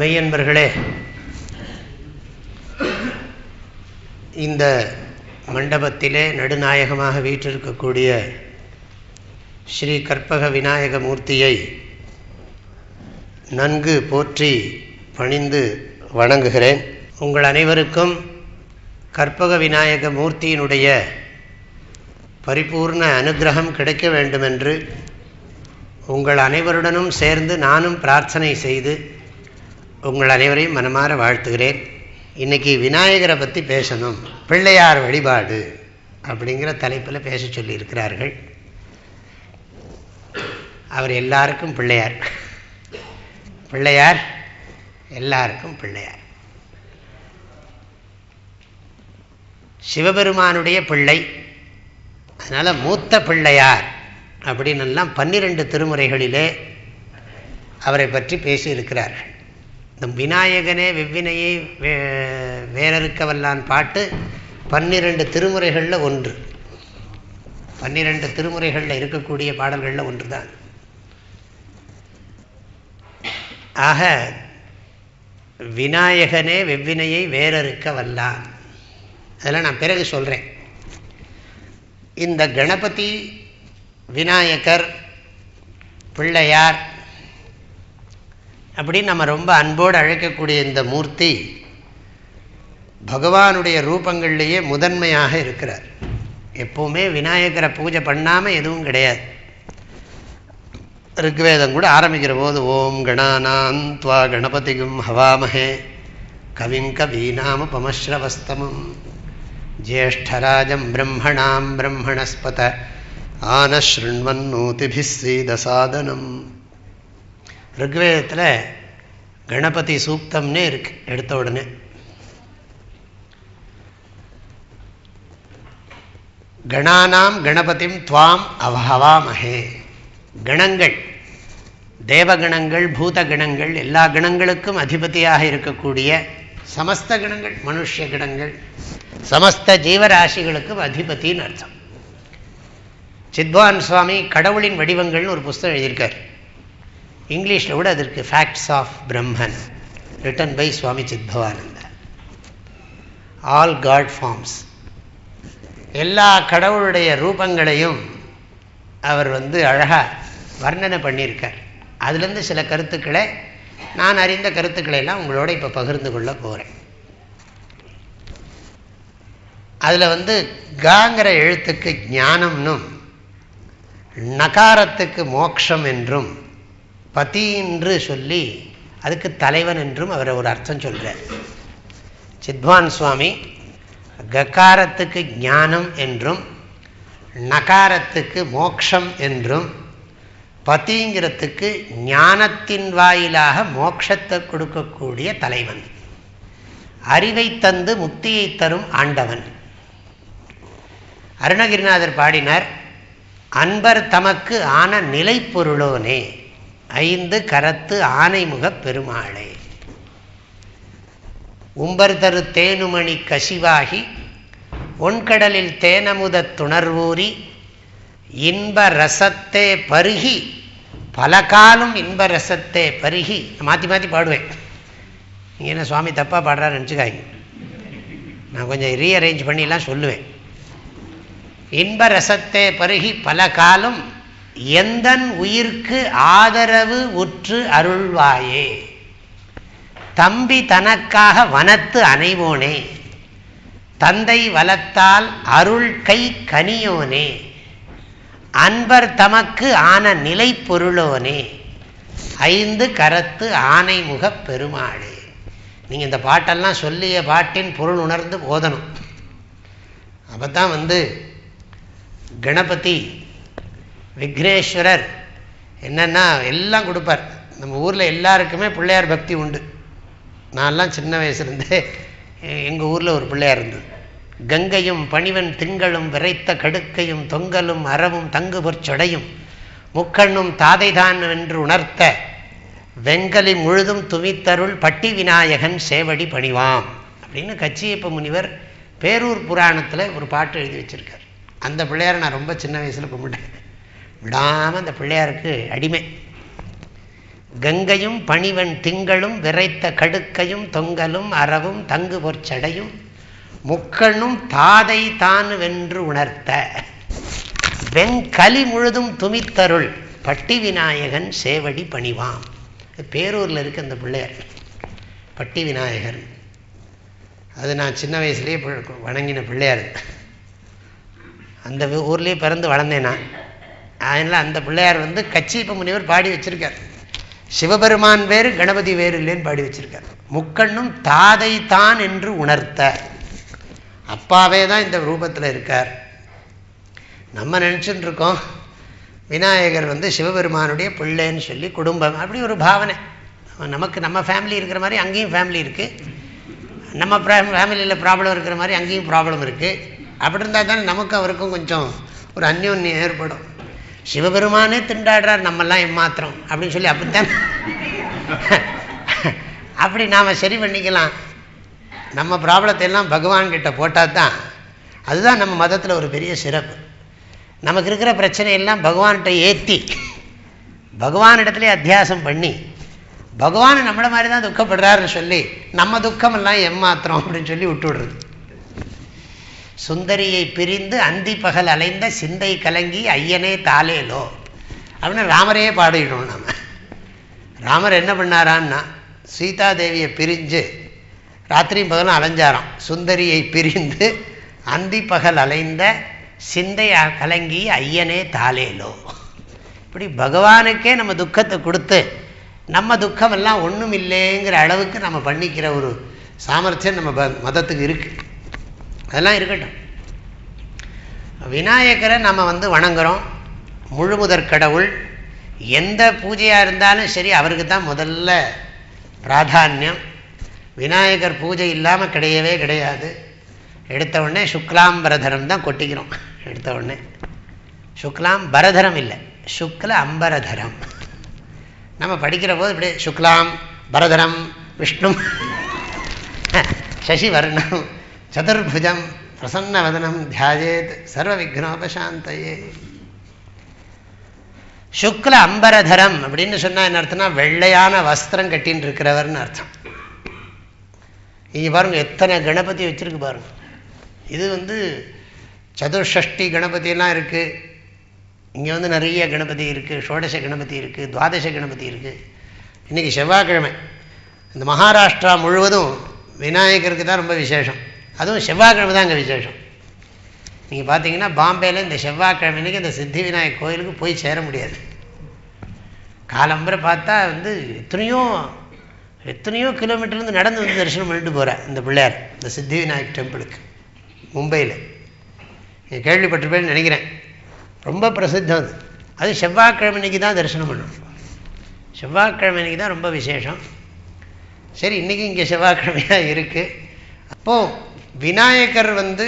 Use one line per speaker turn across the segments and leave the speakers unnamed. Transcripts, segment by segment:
மெய்யன்பர்களே, இந்த மண்டபத்திலே நடுநாயகமாக வீற்றிருக்கக்கூடிய ஸ்ரீ கற்பக விநாயக மூர்த்தியை நன்கு போற்றி பணிந்து வணங்குகிறேன். உங்கள் அனைவருக்கும் கற்பக விநாயக மூர்த்தியினுடைய பரிபூர்ண அனுக்கிரகம் கிடைக்க வேண்டுமென்று உங்கள் அனைவருடனும் சேர்ந்து நானும் பிரார்த்தனை செய்து உங்கள் அனைவரையும் மனமாற வாழ்த்துகிறேன். இன்றைக்கி விநாயகரை பற்றி பேசணும், பிள்ளையார் வழிபாடு அப்படிங்கிற தலைப்பில் பேச சொல்லியிருக்கிறார்கள். அவர் எல்லாருக்கும் பிள்ளையார், பிள்ளையார் எல்லாருக்கும் பிள்ளையார். சிவபெருமானுடைய பிள்ளை, அதனால் மூத்த பிள்ளையார் அப்படின்னு எல்லாம் 12 திருமுறைகளிலே அவரை பற்றி பேசியிருக்கிறார்கள். இந்த விநாயகனே வெவ்வினையை வேறறுக்க வல்லான் பாட்டு 12 திருமுறைகளில் ஒன்று, 12 திருமுறைகளில் இருக்கக்கூடிய பாடல்களில் ஒன்று தான். ஆக விநாயகனே வெவ்வினையை வேறறுக்க வல்லான், அதெல்லாம் நான் பிறகு சொல்கிறேன். இந்த கணபதி, விநாயகர், பிள்ளையார் அப்படின்னு நம்ம ரொம்ப அன்போடு அழைக்கக்கூடிய இந்த மூர்த்தி பகவானுடைய ரூபங்கள்லேயே முதன்மையாக இருக்கிறார். எப்போவுமே விநாயகரை பூஜை பண்ணாமல் எதுவும் கிடையாது. ருக்வேதம் கூட ஆரம்பிக்கிற போது ஓம் கணானாம் த்வா கணபதிகும் ஹவாமஹே கவிம் கவீனாம பமஸ்ரவஸ்தமம் ஜேஷ்டராஜம் பிரம்மணாம் பிரம்மணஸ்பத ஆனஸ்ருண்வன்னூதிபிஸ் சீதசாதனம். ருக்வேதத்தில் கணபதி சூக்தம்னே இருக்கு. எடுத்த உடனே கணானாம் கணபதிம் துவாம் அவஹவாமஹே. கணங்கள், தேவகணங்கள், பூதகணங்கள், எல்லா கணங்களுக்கும் அதிபதியாக இருக்கக்கூடிய சமஸ்த கணங்கள், மனுஷ கணங்கள், சமஸ்த ஜீவராசிகளுக்கும் அதிபதினு அர்த்தம். சித்வான் சுவாமி கடவுளின் வடிவங்கள்னு ஒரு புஸ்தகம் எழுதியிருக்கார். இங்கிலீஷில் கூட அதற்கு facts of Brahman, written by Swami Chidbhavananda. All god forms, எல்லா கடவுளுடைய ரூபங்களையும் அவர் அழகாக வர்ணனை பண்ணியிருக்கார். அதுலேருந்து சில கருத்துக்களை, நான் அறிந்த கருத்துக்களை எல்லாம் உங்களோட இப்போ பகிர்ந்து கொள்ள போகிறேன். அதில் காங்கிற எழுத்துக்கு ஞானம்னும், நகாரத்துக்கு மோக்ஷம் என்றும், பதி என்று சொல்லி அதுக்கு தலைவன் என்றும் அவர் ஒரு அர்த்தம் சொல்கிறார். சித்வான் சுவாமி ககாரத்துக்கு ஞானம் என்றும், நகாரத்துக்கு மோக்ஷம் என்றும், பதிங்கிறதுக்கு ஞானத்தின் வாயிலாக மோட்சத்தை கொடுக்கக்கூடிய தலைவன், அறிவை தந்து முக்தியை தரும் ஆண்டவன். அருணகிரிநாதர் பாடினார், அன்பர் தமக்கு ஆன நிலை பொருளோனே 5 கரத்து ஆனைமுகப் பெருமாளே. உம்பர் தரு தேனுமணி கசிவாகி ஒன்கடலில் தேனமுத துணர்வூரி இன்ப ரசத்தே பருகி பல காலம் இன்ப ரசத்தே பருகி. மாற்றி மாற்றி பாடுவேன். நீங்கள் என்ன சுவாமி தப்பாக பாடுறான்னு நினச்சிக்காங்க, நான் கொஞ்சம் ரீஅரேஞ்ச் பண்ணிலாம் சொல்லுவேன். இன்ப ரசத்தே பருகி பல காலம் எந்தன் உயிர்க்கு ஆதரவு உற்று அருள்வாயே. தம்பி தனக்காக வனத்து அணைவோனே, தந்தை வலத்தால் அருள் கை கனியோனே, அன்பர் தமக்கு ஆன நிலை பொருளோனே, 5 கரத்து ஆனைமுகப் பெருமாளே. நீங்கள் இந்த பாட்டெல்லாம் சொல்லிய பாட்டின் பொருள் உணர்ந்து ஓதணும். அப்போ தான் கணபதி விக்னேஸ்வரர் என்னென்னா எல்லாம் கொடுப்பார். நம்ம ஊரில் எல்லாருக்குமே பிள்ளையார் பக்தி உண்டு. நான்லாம் சின்ன வயசுலேருந்தே எங்கள் ஊரில் ஒரு பிள்ளையார் இருந்தது. கங்கையும் பணிவன் திங்களும் விரைத்த கடுக்கையும் தொங்கலும் அறவும் தங்கு பொற்சொடையும் முக்கண்ணும் தாதைதான் என்று உணர்த்த வெங்கலி முழுதும் துவித்தருள் பட்டி விநாயகன் சேவடி பணிவாம் அப்படின்னு கச்சியப்ப முனிவர் பேரூர் புராணத்தில் ஒரு பாட்டு எழுதி வச்சிருக்கார். அந்த பிள்ளையாரை நான் ரொம்ப சின்ன வயசில் கும்பிட்டேன். விடாமல் அந்த பிள்ளையாருக்கு அடிமை. கங்கையும் பணிவன் திங்களும் விரைத்த கடுக்கையும் தொங்கலும் அறவும் தங்கு பொற்சடையும் முக்கண்ணும் தாதை தான் வென்று உணர்த்த வெங்கலி முழுதும் துமித்தருள் பட்டி விநாயகன் சேவடி பணிவாம். பேரூரில் இருக்கு அந்த பிள்ளையார், பட்டி விநாயகர். அது நான் சின்ன வயசுலேயே வணங்கின பிள்ளையார். அந்த ஊர்லேயே பிறந்து வளர்ந்தேன் நான். அதனால் அந்த பிள்ளையார் வந்து கச்சியப்ப முனிவர் பாடி வச்சிருக்கார். சிவபெருமான் வேறு கணபதி வேறு இல்லைன்னு பாடி வச்சிருக்கார். முக்கண்ணும் தாதை தான் என்று உணர்த்த, அப்பாவே தான் இந்த ரூபத்தில் இருக்கார். நம்ம நினச்சிட்டு இருக்கோம் விநாயகர் வந்து சிவபெருமானுடைய பிள்ளைன்னு சொல்லி குடும்பம், அப்படி ஒரு பாவனை நமக்கு. நம்ம ஃபேமிலி இருக்கிற மாதிரி அங்கேயும் ஃபேமிலி இருக்குது, நம்ம ஃபேமிலியில் ப்ராப்ளம் இருக்கிற மாதிரி அங்கேயும் ப்ராப்ளம் இருக்குது. அப்படி இருந்தால் தானே நமக்கும் அவருக்கும் கொஞ்சம் ஒரு அந்யோன்யம் ஏற்படும். சிவபெருமானே திண்டாடுறார், நம்மெல்லாம் ஏமாத்திரம் அப்படின்னு சொல்லி அப்படித்தான் அப்படி நாம் சரி பண்ணிக்கலாம். நம்ம ப்ராப்ளத்தை எல்லாம் பகவான்கிட்ட போட்டால் தான், அதுதான் நம்ம மதத்தில் ஒரு பெரிய சிறப்பு. நமக்கு இருக்கிற பிரச்சனையெல்லாம் பகவான்கிட்ட ஏற்றி பகவானிடத்துல அத்தியாசம் பண்ணி பகவான் நம்மளை மாதிரி தான் துக்கப்படுறாருன்னு சொல்லி நம்ம துக்கமெல்லாம் ஏமாத்திரம் அப்படின்னு சொல்லி விட்டுவிடுறது. சுந்தரியை பிரிந்து அந்தி பகல் அலைந்த சிந்தை கலங்கி ஐயனே தாலேலோ அப்படின்னு ராமரையே பாடிடணும். நம்ம ராமர் என்ன பண்ணாரான்னா, சீதாதேவியை பிரிஞ்சு ராத்திரியும் பகலும் அலைஞ்சாராம். சுந்தரியை பிரிந்து அந்தி பகல் அலைந்த சிந்தை கலங்கி ஐயனே தாலேலோ. இப்படி பகவானுக்கே நம்ம துக்கத்தை கொடுத்து நம்ம துக்கம் எல்லாம் ஒன்றும் இல்லைங்கிற அளவுக்கு நம்ம பண்ணிக்கிற ஒரு சாமர்த்தியம் நம்ம மதத்துக்கு இருக்குது. அதெல்லாம் இருக்கட்டும். விநாயகரை நம்ம வந்து வணங்குறோம், முழுமுதற் கடவுள். எந்த பூஜையாக இருந்தாலும் சரி அவருக்கு தான் முதல்ல பிராதானியம். விநாயகர் பூஜை இல்லாமல் கிடையவே கிடையாது. எடுத்த உடனே சுக்லாம் பரதரம் தான் கொட்டிக்கிறோம். எடுத்த உடனே சுக்லாம் பரதரம் இல்லை, சுக்ல அம்பரதரம். நம்ம படிக்கிற போது இப்படி சுக்லாம் பரதரம் விஷ்ணு சசிவர்ணம் சதுர்புஜம் பிரசன்னவதனம் தியாயேத் சர்வ விக்னோபசாந்தயே. சுக்ல அம்பரதரம் அப்படின்னு சொன்னால் என்ன அர்த்தம்னா, வெள்ளையான வஸ்திரம் கட்டின்னு இருக்கிறவர்னு அர்த்தம். இங்கே பாருங்க எத்தனை கணபதி வச்சிருக்கு பாருங்க. இது வந்து சதுர்ஷஷ்டி கணபதியெல்லாம் இருக்குது. இங்கே வந்து நிறைய கணபதி இருக்குது, ஷோடச கணபதி இருக்குது, துவாதச கணபதி இருக்குது. இன்றைக்கி செவ்வாய்க்கிழமை இந்த மகாராஷ்டிரா முழுவதும் விநாயகருக்கு தான் ரொம்ப விசேஷம். அதுவும் செவ்வாய்க்கிழமை தான் அங்கே விசேஷம். நீங்கள் பார்த்தீங்கன்னா பாம்பேயில் இந்த செவ்வாய்க்கிழமைக்கு இந்த சித்தி விநாயகர் கோயிலுக்கு போய் சேர முடியாது. காலம்பரை பார்த்தா வந்து எத்தனையோ கிலோமீட்டர்லேருந்து நடந்து வந்து தரிசனம் பண்ணிட்டு போகிறேன் இந்த பிள்ளையார், இந்த சித்தி விநாயகர் டெம்பிளுக்கு மும்பையில். நீங்கள் கேள்விப்பட்டிருப்பேன்னு நினைக்கிறேன். ரொம்ப பிரசித்தம் அது. அது செவ்வாய்க்கிழமைக்கு தான் தரிசனம் பண்ணணும். செவ்வாய்க்கிழமைக்கு தான் ரொம்ப விசேஷம். சரி, இன்றைக்கி இங்கே செவ்வாய்க்கிழமையாக இருக்குது. அப்போது விநாயகர் வந்து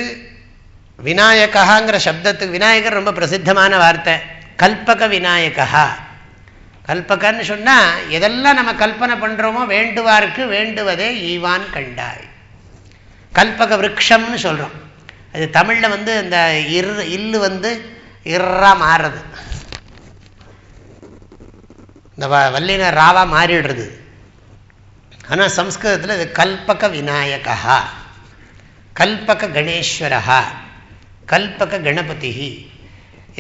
விநாயகாங்கிற சப்தத்துக்கு விநாயகர் ரொம்ப பிரசித்தமான வார்த்தை. கல்பக விநாயகா. கல்பகன்னு சொன்னால் எதெல்லாம் நம்ம கல்பனை பண்ணுறோமோ வேண்டுவாருக்கு வேண்டுவதே ஈவான் கண்டாய். கல்பக விருட்சம்னு சொல்கிறோம். அது தமிழில் வந்து இந்த இல்லு வந்து இறா மாறுறது, இந்த வல்லின ராவா மாறிடுறது. ஆனால் சம்ஸ்கிருதத்தில் இது கல்பக விநாயகா, கல்பக கணேஸ்வரா, கல்பக கணபதி.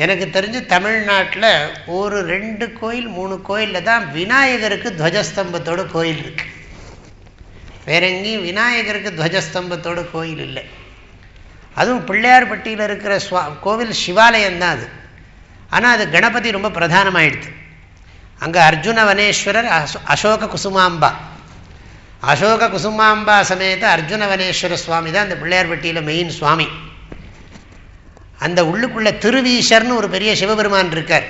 எனக்கு தெரிஞ்சு தமிழ்நாட்டில் ஒரு 2 கோயில் 3 கோயிலில் தான் விநாயகருக்கு துவஜஸ்தம்பத்தோட கோயில் இருக்கு. வேற எங்கேயும் விநாயகருக்கு துவஜஸ்தம்பத்தோட கோயில் இல்லை. அதுவும் பிள்ளையார்பட்டியில் இருக்கிற கோவில் சிவாலயம் தான் அது. ஆனால் அது கணபதி ரொம்ப பிரதானமாயிடுது. அங்கே அர்ஜுன வனேஸ்வரர், அசோக குசுமாம்பா, அசோக குசுமாம்பா சமேத அர்ஜுன வனேஸ்வர சுவாமி தான் அந்த பிள்ளையார்பட்டியில் மெயின் சுவாமி. அந்த உள்ளுக்குள்ள திருவீசர்னு ஒரு பெரிய சிவபெருமான் இருக்கார்.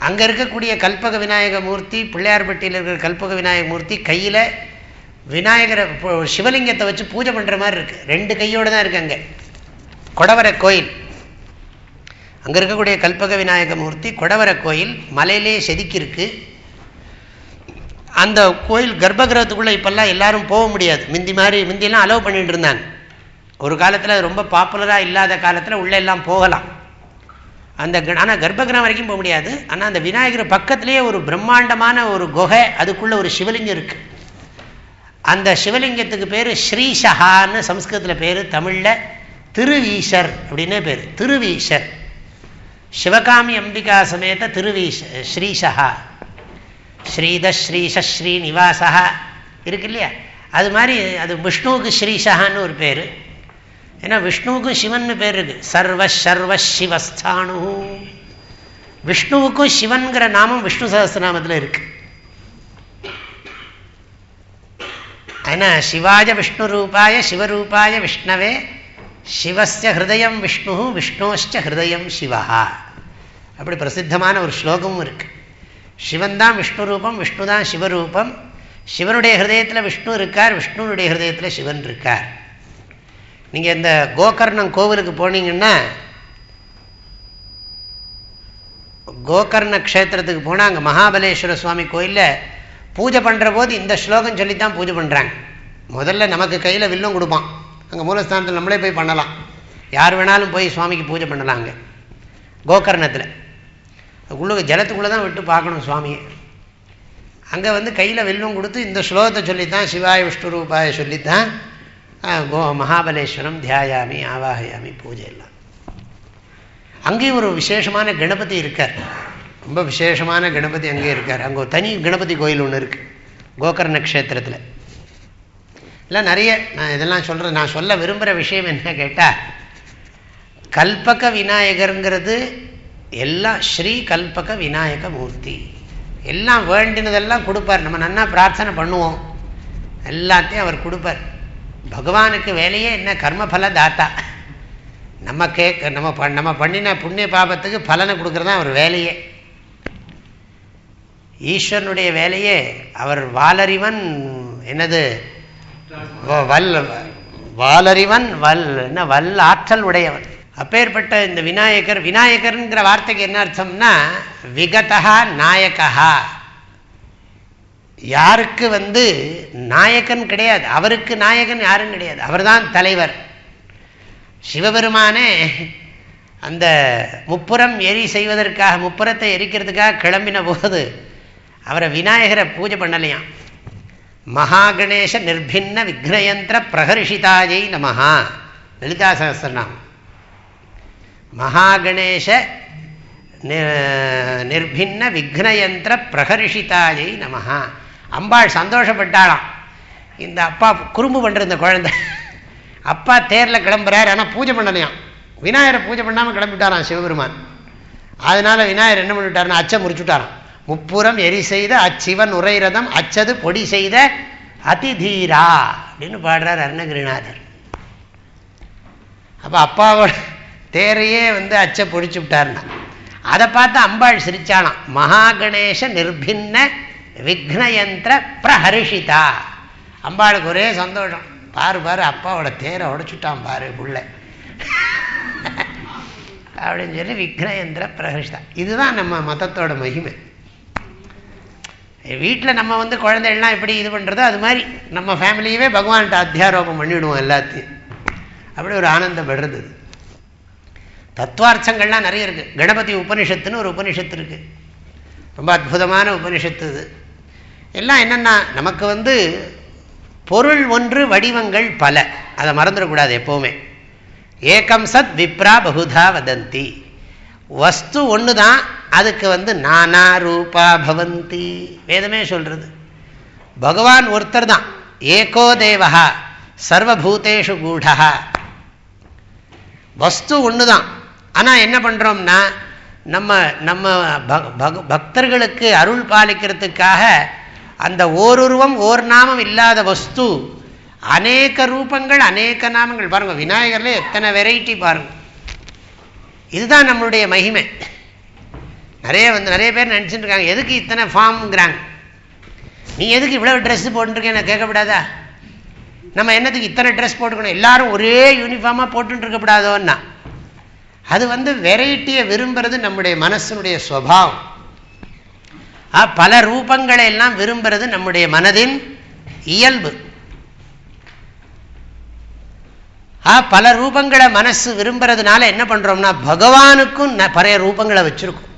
அங்கே இருக்கக்கூடிய கல்பக விநாயக மூர்த்தி, பிள்ளையார்பட்டியில் இருக்கிற கல்பக விநாயக மூர்த்தி கையில் விநாயகரை சிவலிங்கத்தை வச்சு பூஜை பண்ணுற மாதிரி இருக்குது. 2 கையோடு தான் இருக்குது. அங்கே கொடவரை கோயில், அங்கே இருக்கக்கூடிய கல்பக விநாயக மூர்த்தி கொடவரை கோயில் மலையிலே செதுக்கியிருக்கு. அந்த கோயில் கர்ப்பகிரகத்துக்குள்ளே இப்போல்லாம் எல்லாரும் போக முடியாது. முந்தியெல்லாம் அலோவ் பண்ணிட்டு இருந்தாங்க. ஒரு காலத்தில் ரொம்ப பாப்புலராக இல்லாத காலத்தில் உள்ளே எல்லாம் போகலாம். அந்த ஆனால் கர்ப்பகிரகம் வரைக்கும் போக முடியாது. ஆனால் அந்த விநாயகர் பக்கத்திலேயே ஒரு பிரம்மாண்டமான ஒரு குகை, அதுக்குள்ளே ஒரு சிவலிங்கம் இருக்குது. அந்த சிவலிங்கத்துக்கு பேர் ஸ்ரீஷஹான்னு சம்ஸ்கிருதத்தில் பேர், தமிழில் திருவீஷர் அப்படின்னே பேர். திருவீஷர், சிவகாமி அம்பிகா சமேத ஸ்ரீஷஹா, ஸ்ரீத ஸ்ரீஷ ஸ்ரீநிவாசா இருக்கு இல்லையா, அது மாதிரி அது விஷ்ணுவுக்கு ஸ்ரீஷஹான்னு ஒரு பேர். ஏன்னா விஷ்ணுவுக்கும் சிவன் பேர் இருக்கு. சர்வ சர்வ சிவஸ்தானு, விஷ்ணுவுக்கும் சிவன்கிற நாமம் விஷ்ணு சஹஸ்ரநாமத்தில் இருக்கு. ஏன்னா சிவாய விஷ்ணு ரூபாய சிவரூபாய விஷ்ணவே சிவஸ்ய ஹிருதயம் விஷ்ணு விஷ்ணோஸ்ச ஹிருதயம் சிவா, அப்படி பிரசித்தமான ஒரு ஸ்லோகமும் இருக்கு. சிவன் தான் விஷ்ணு ரூபம், விஷ்ணு தான் சிவரூபம். சிவனுடைய ஹிருதயத்தில் விஷ்ணு இருக்கார், விஷ்ணுனுடைய ஹிருதயத்தில் சிவன் இருக்கார். நீங்கள் இந்த கோகர்ணம் கோவிலுக்கு போனீங்கன்னா, கோகர்ண க்ஷேத்திரத்துக்கு போனால் அங்கே மகாபலேஸ்வர சுவாமி கோயிலில் பூஜை பண்ணுற போது இந்த ஸ்லோகம் சொல்லித்தான் பூஜை பண்ணுறாங்க. முதல்ல நமக்கு கையில் வில்லும் கொடுப்பான், அங்கே மூலஸ்தானத்தில் நம்மளே போய் பண்ணலாம், யார் வேணாலும் போய் சுவாமிக்கு பூஜை பண்ணலாங்க. கோகர்ணத்தில் உள்ளுக்கு ஜலத்துக்குள்ளே தான் விட்டு பார்க்கணும் சுவாமியை. அங்கே வந்து கையில் வில்லும் கொடுத்து இந்த ஸ்லோகத்தை சொல்லித்தான், சிவாய விஷ்ணு ரூபாய சொல்லித்தான் மகாபலேஸ்வரம் தியாயாமி ஆவாஹயாமி பூஜை எல்லாம். அங்கேயும் ஒரு விசேஷமான கணபதி இருக்கார், ரொம்ப விசேஷமான கணபதி அங்கே இருக்கார். அங்கே ஒரு தனி கணபதி கோயில் ஒன்று இருக்குது கோகர்ண க்ஷேத்திரத்தில். இல்லை நிறைய நான் இதெல்லாம் சொல்கிறேன். நான் சொல்ல விரும்புகிற விஷயம் என்ன கேட்டால், கல்பக விநாயகருங்கிறது எல்லாம் ஸ்ரீ கல்பக விநாயக மூர்த்தி, எல்லாம் வேண்டினதெல்லாம் கொடுப்பார். நம்ம நன்னா பிரார்த்தனை பண்ணுவோம், எல்லாத்தையும் அவர் கொடுப்பார். பகவானுக்கு வேலையே என்ன, கர்மபல தாத்தா. நம்ம பண்ணின புண்ணிய பாபத்துக்கு பலனை கொடுக்கறதான் அவர் வேலையே. ஈஸ்வரனுடைய வேலையே அவர் வாலறிவன், என்னது வாலறிவன் வல் ஆற்றல் உடையவன். அப்பேற்பட்ட இந்த விநாயகர், விநாயகர்ங்கிற வார்த்தைக்கு என்ன அர்த்தம்னா விகதா நாயகா. யாருக்கு வந்து நாயகன் கிடையாது, அவருக்கு நாயகன் யாரும் கிடையாது, அவர் தான் தலைவர். சிவபெருமானே அந்த முப்புறம் எரி செய்வதற்காக, முப்புறத்தை எரிக்கிறதுக்காக கிளம்பின போது அவரை விநாயகரை பூஜை பண்ணலையாம். மகாகணேச நிர்பின்ன விக்னயந்திர பிரகர்ஷிதாயை நமஹா, லலிதா சஹஸ்ரநாமம். மகாகணேச நிர்பின்ன விக்னயந்திர பிரகர்ஷிதாயை நமஹா. அம்பாள் சந்தோஷப்பட்டாளாம். இந்த அப்பா குறும்பு பண்ணுற இந்த குழந்தை, அப்பா தேரில் கிளம்புறார், ஆனால் பூஜை பண்ணலையாம். விநாயகரை பூஜை பண்ணாமல் கிளம்பிட்டாராம் சிவபெருமான். அதனால விநாயகர் என்ன பண்ணிவிட்டாருன்னா அச்சை முறிச்சுட்டாராம். முப்புறம் எரி செய்த அச்சிவன் உரைரதம் அச்சது பொடி செய்த அதிதீரா அப்படின்னு பாடுறார் அருணகிரிநாதர். அப்போ அப்பாவோட தேரையே வந்து அச்சை பொடிச்சு விட்டார்னா, அதை பார்த்து அம்பாள் சிரிச்சாலாம். மகாகணேச நிர்பின்ன விக்னயந்திர பிரஹர்ஷிதா. அம்பாளுக்கு ஒரே சந்தோஷம், பாரு பாரு அப்பாவோட தேரை உடைச்சுட்டான் பாரு புள்ள அப்படின்னு சொல்லி விக்னயந்திர பிரஹர்ஷிதா. இதுதான் நம்ம மதத்தோட மகிமை. வீட்டில் நம்ம வந்து குழந்தைகள்லாம் எப்படி இது பண்ணுறதோ அது மாதிரி நம்ம ஃபேமிலியவே பகவான்கிட்ட அத்தியாரோபம் பண்ணிவிடுவோம் எல்லாத்தையும். அப்படி ஒரு ஆனந்தம் பெறுறது. தத்துவார்த்தங்கள்லாம் நிறைய இருக்குது. கணபதி உபனிஷத்துன்னு ஒரு உபனிஷத்து இருக்குது, ரொம்ப அற்புதமான உபனிஷத்து. இது எல்லாம் என்னென்னா, நமக்கு வந்து பொருள் ஒன்று வடிவங்கள் பல, அதை மறந்துடக்கூடாது எப்போவுமே. ஏகம் சத் விப்ரா பகுதா வதந்தி. வஸ்து ஒன்று தான், அதுக்கு வந்து நானா ரூபா பவந்தி வேதமே சொல்கிறது. பகவான் ஒருத்தர் தான், ஏகோ தேவஹா சர்வபூதேஷு கூடா. வஸ்து ஒன்று தான், ஆனால் என்ன பண்ணுறோம்னா நம்ம நம்ம பக்தர்களுக்கு அருள் பாலிக்கிறதுக்காக அந்த ஓருருவம் ஓர் நாமம் இல்லாத வஸ்து அநேக ரூபங்கள் அநேக நாமங்கள். பாருங்க, விநாயகர்ல எத்தனை வெரைட்டி பாருங்க. இதுதான் நம்மளுடைய மகிமை. நிறைய பேர் நினச்சிட்டு இருக்காங்க, எதுக்கு இத்தனை ஃபார்ம்ங்கிறாங்க. நீ எதுக்கு இவ்வளவு ட்ரெஸ் போட்டுருக்கேன்னு கேட்கக்கூடாதா? நம்ம என்னத்துக்கு இத்தனை ட்ரெஸ் போட்டுக்கணும், எல்லாரும் ஒரே யூனிஃபார்மாக போட்டு இருக்கக்கூடாதோன்னா. அது வந்து வெரைட்டியை விரும்புறது நம்முடைய மனசனுடைய சுபாவம். பல ரூபங்களை எல்லாம் விரும்புறது நம்முடைய மனதின் இயல்பு. பல ரூபங்களை மனசு விரும்புறதுனால என்ன பண்றோம்னா பகவானுக்கும் பழைய ரூபங்களை வச்சிருக்கோம்.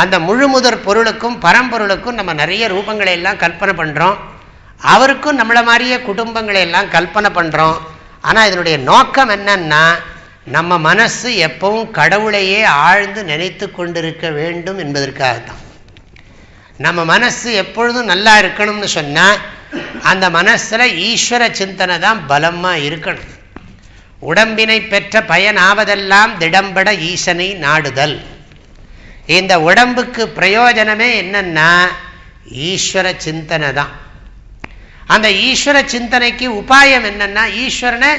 அந்த முழுமுதற் பொருளுக்கும் பரம்பொருளுக்கும் நம்ம நிறைய ரூபங்களை எல்லாம் கல்பனை பண்றோம். அவருக்கும் நம்மள மாதிரியே குடும்பங்களை எல்லாம் கல்பனை பண்றோம். ஆனா இதனுடைய நோக்கம் என்னன்னா நம்ம மனசு எப்பவும் கடவுளையே ஆழ்ந்து நினைத்து கொண்டிருக்க வேண்டும் என்பதற்காகத்தான். நம்ம மனசு எப்பொழுதும் நல்லா இருக்கணும்னு சொன்னா அந்த மனசுல ஈஸ்வர சிந்தனை தான் பலமா இருக்கணும். உடம்பினை பெற்ற பயனாவதெல்லாம் திடம்பட ஈசனை நாடுதல். இந்த உடம்புக்கு பிரயோஜனமே என்னன்னா ஈஸ்வர சிந்தனை தான். அந்த ஈஸ்வர சிந்தனைக்கு உபாயம் என்னன்னா ஈஸ்வரனை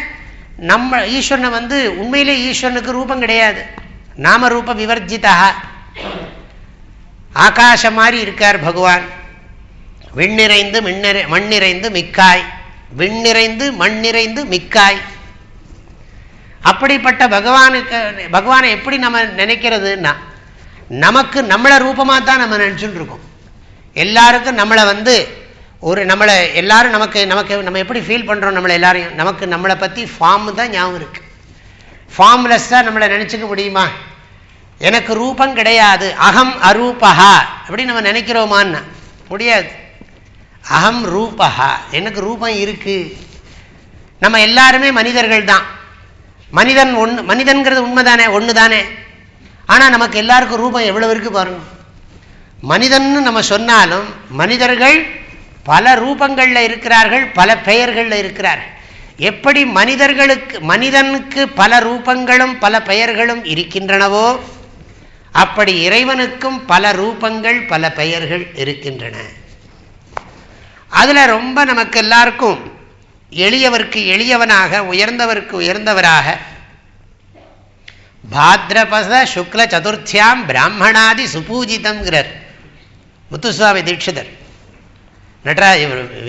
உண்மையிலே ஈஸ்வரனுக்கு ரூபம் கிடையாது. நாம ரூப விவர்ஜிதா. ஆகாசம் மாதிரி இருக்கார் பகவான். விண்ணிறைந்து மண்ணிறைந்து மிக்காய், விண்ணிறைந்து மண்ணிறைந்து மிக்காய். அப்படிப்பட்ட பகவானை எப்படி நம்ம நினைக்கிறதுன்னா நமக்கு நம்மளை ரூபமா தான் நம்ம நினைச்சுட்டு இருக்கோம். எல்லாருக்கும் நம்மளை எல்லாரும் நமக்கு நம்ம எப்படி ஃபீல் பண்றோம் நம்மளை எல்லாரையும், நமக்கு நம்மளை பத்தி ஃபார்ம் தான் ஞாபகம் இருக்கு. ஃபார்ம்லெஸ்ஸா நம்மளை நினைச்சுக்க முடியுமா? எனக்கு ரூபம் கிடையாது, அகம் அரூபஹா அப்படி நம்ம நினைக்கிறோமான்னா முடியாது. அகம் ரூபஹா, எனக்கு ரூபம் இருக்கு. நம்ம எல்லாருமே மனிதர்கள் தான். மனிதன்கிறது உண்மைதானே, ஒன்று தானே. ஆனால் நமக்கு எல்லாருக்கும் ரூபம் எவ்வளவு இருக்கு பாருங்க. மனிதன்னு நம்ம சொன்னாலும் மனிதர்கள் பல ரூபங்களில் இருக்கிறார்கள், பல பெயர்களில் இருக்கிறார்கள். எப்படி மனிதனுக்கு பல ரூபங்களும் பல பெயர்களும் இருக்கின்றனவோ அப்படி இறைவனுக்கும் பல ரூபங்கள் பல பெயர்கள் இருக்கின்றன. அதுல ரொம்ப நமக்கு எல்லாருக்கும் எளியவருக்கு எளியவனாக, உயர்ந்தவருக்கு உயர்ந்தவராக பாத்ரபத சுக்ல சதுர்த்தியாம் பிராமணாதி சுபூஜிதம்ங்கிறார் முத்துசுவாமி தீட்சிதர்.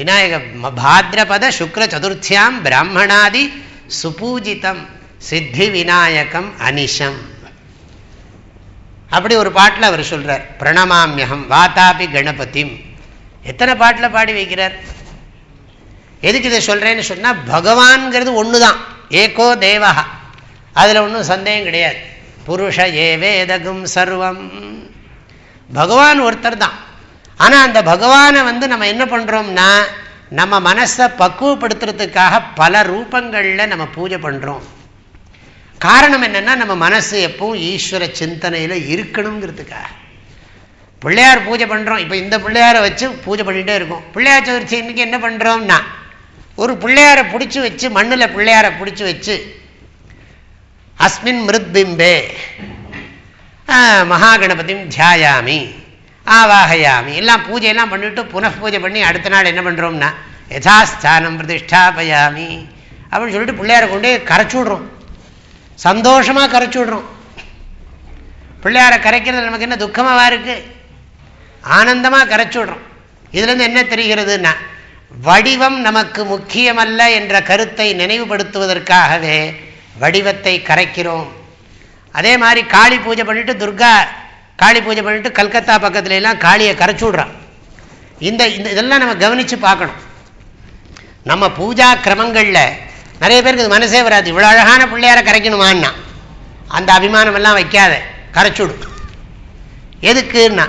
விநாயக பாத்ரபத சுக்ல சதுர்த்தியாம் பிராமணாதி சுபூஜிதம் சித்தி விநாயகம் அனிஷம். அப்படி ஒரு பாட்டில் அவர் சொல்றார், பிரணமாமியகம் வாதாபி கணபதிம். எத்தனை பாட்டில் பாடி வைக்கிறார். எதுக்கு இதை சொல்றேன்னு சொன்னா பகவான்கிறது ஒண்ணுதான், ஏகோ தேவா, அதுல ஒன்றும் சந்தேகம் கிடையாது. புருஷ ஏவேதகும் சர்வம், பகவான் ஒருத்தர் தான். ஆனா அந்த பகவானை நம்ம என்ன பண்றோம்னா நம்ம மனசை பக்குவப்படுத்துறதுக்காக பல ரூபங்கள்ல நம்ம பூஜை பண்றோம். காரணம் என்னன்னா நம்ம மனசு எப்பவும் ஈஸ்வர சிந்தனையில இருக்கணுங்கிறதுக்காக. பிள்ளையார் பூஜை பண்றோம். இப்ப இந்த பிள்ளையாரை வச்சு பூஜை பண்ணிட்டே இருக்கோம். பிள்ளையார் சதுர்த்தி இன்னைக்கு என்ன பண்றோம்னா ஒரு பிள்ளையாரை பிடிச்சி வச்சு, மண்ணுல பிள்ளையாரை பிடிச்சி வச்சு அஸ்மின் மிருத்பிம்பே மகாகணபதிம் தியாயாமி ஆவாகயாமி எல்லாம் பூஜையெல்லாம் பண்ணிட்டு புனఃபூஜை பண்ணி அடுத்த நாள் என்ன பண்றோம்னா யதாஸ்தானம் பிரதிஷ்டாபயாமி அப்படின்னு சொல்லிட்டு பிள்ளையாரை கொண்டே கரைச்சு விடுறோம். சந்தோஷமா கரைச்சு விடுறோம். பிள்ளையாரை கரைக்கிறது நமக்கு என்ன துக்கமாவா இருக்கு? ஆனந்தமா கரைச்சு விடுறோம். இதுல இருந்து என்ன தெரிகிறதுனா வடிவம் நமக்கு முக்கியமல்ல என்ற கருத்தை நினைவுபடுத்துவதற்காகவே வடிவத்தை கரைக்கிறோம். அதே மாதிரி காளி பூஜை பண்ணிட்டு துர்கா காளி பூஜை பண்ணிட்டு கல்கத்தா பக்கத்துல எல்லாம் காளியை கரைச்சு விடுறான். இதெல்லாம் நம்ம கவனிச்சு பார்க்கணும். நம்ம பூஜா கிரமங்கள்ல நிறைய பேருக்கு இது மனசே வராது. இவ்வளவு அழகான பிள்ளையார கரைக்கணுமான்னா அந்த அபிமானம் எல்லாம் வைக்காத, கரைச்சுடு. எதுக்குன்னா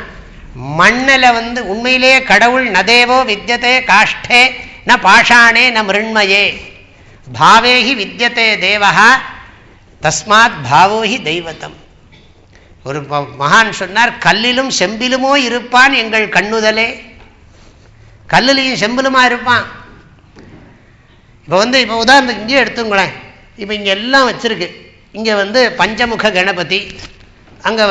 மண்ணில் உண்மையிலேயே கடவுள் நதேவோ வித்யதே காஷ்டே ந பாஷாணே ந மிருண்மயே பாவேஹி வித்யதே தேவஹா தஸ்மாத் பாவோஹி தெய்வத்தம். ஒரு மகான் சொன்னார், கல்லிலும் செம்பிலுமோ இருப்பான் எங்கள் கண்ணுதலே. கல்லிலையும் செம்பிலுமா இருப்பான். இப்போ உதாரணத்துக்கு இங்கே எடுத்துங்களேன். இப்போ இங்கே எல்லாம் வச்சிருக்கு. இங்கே பஞ்சமுக கணபதி, அங்கே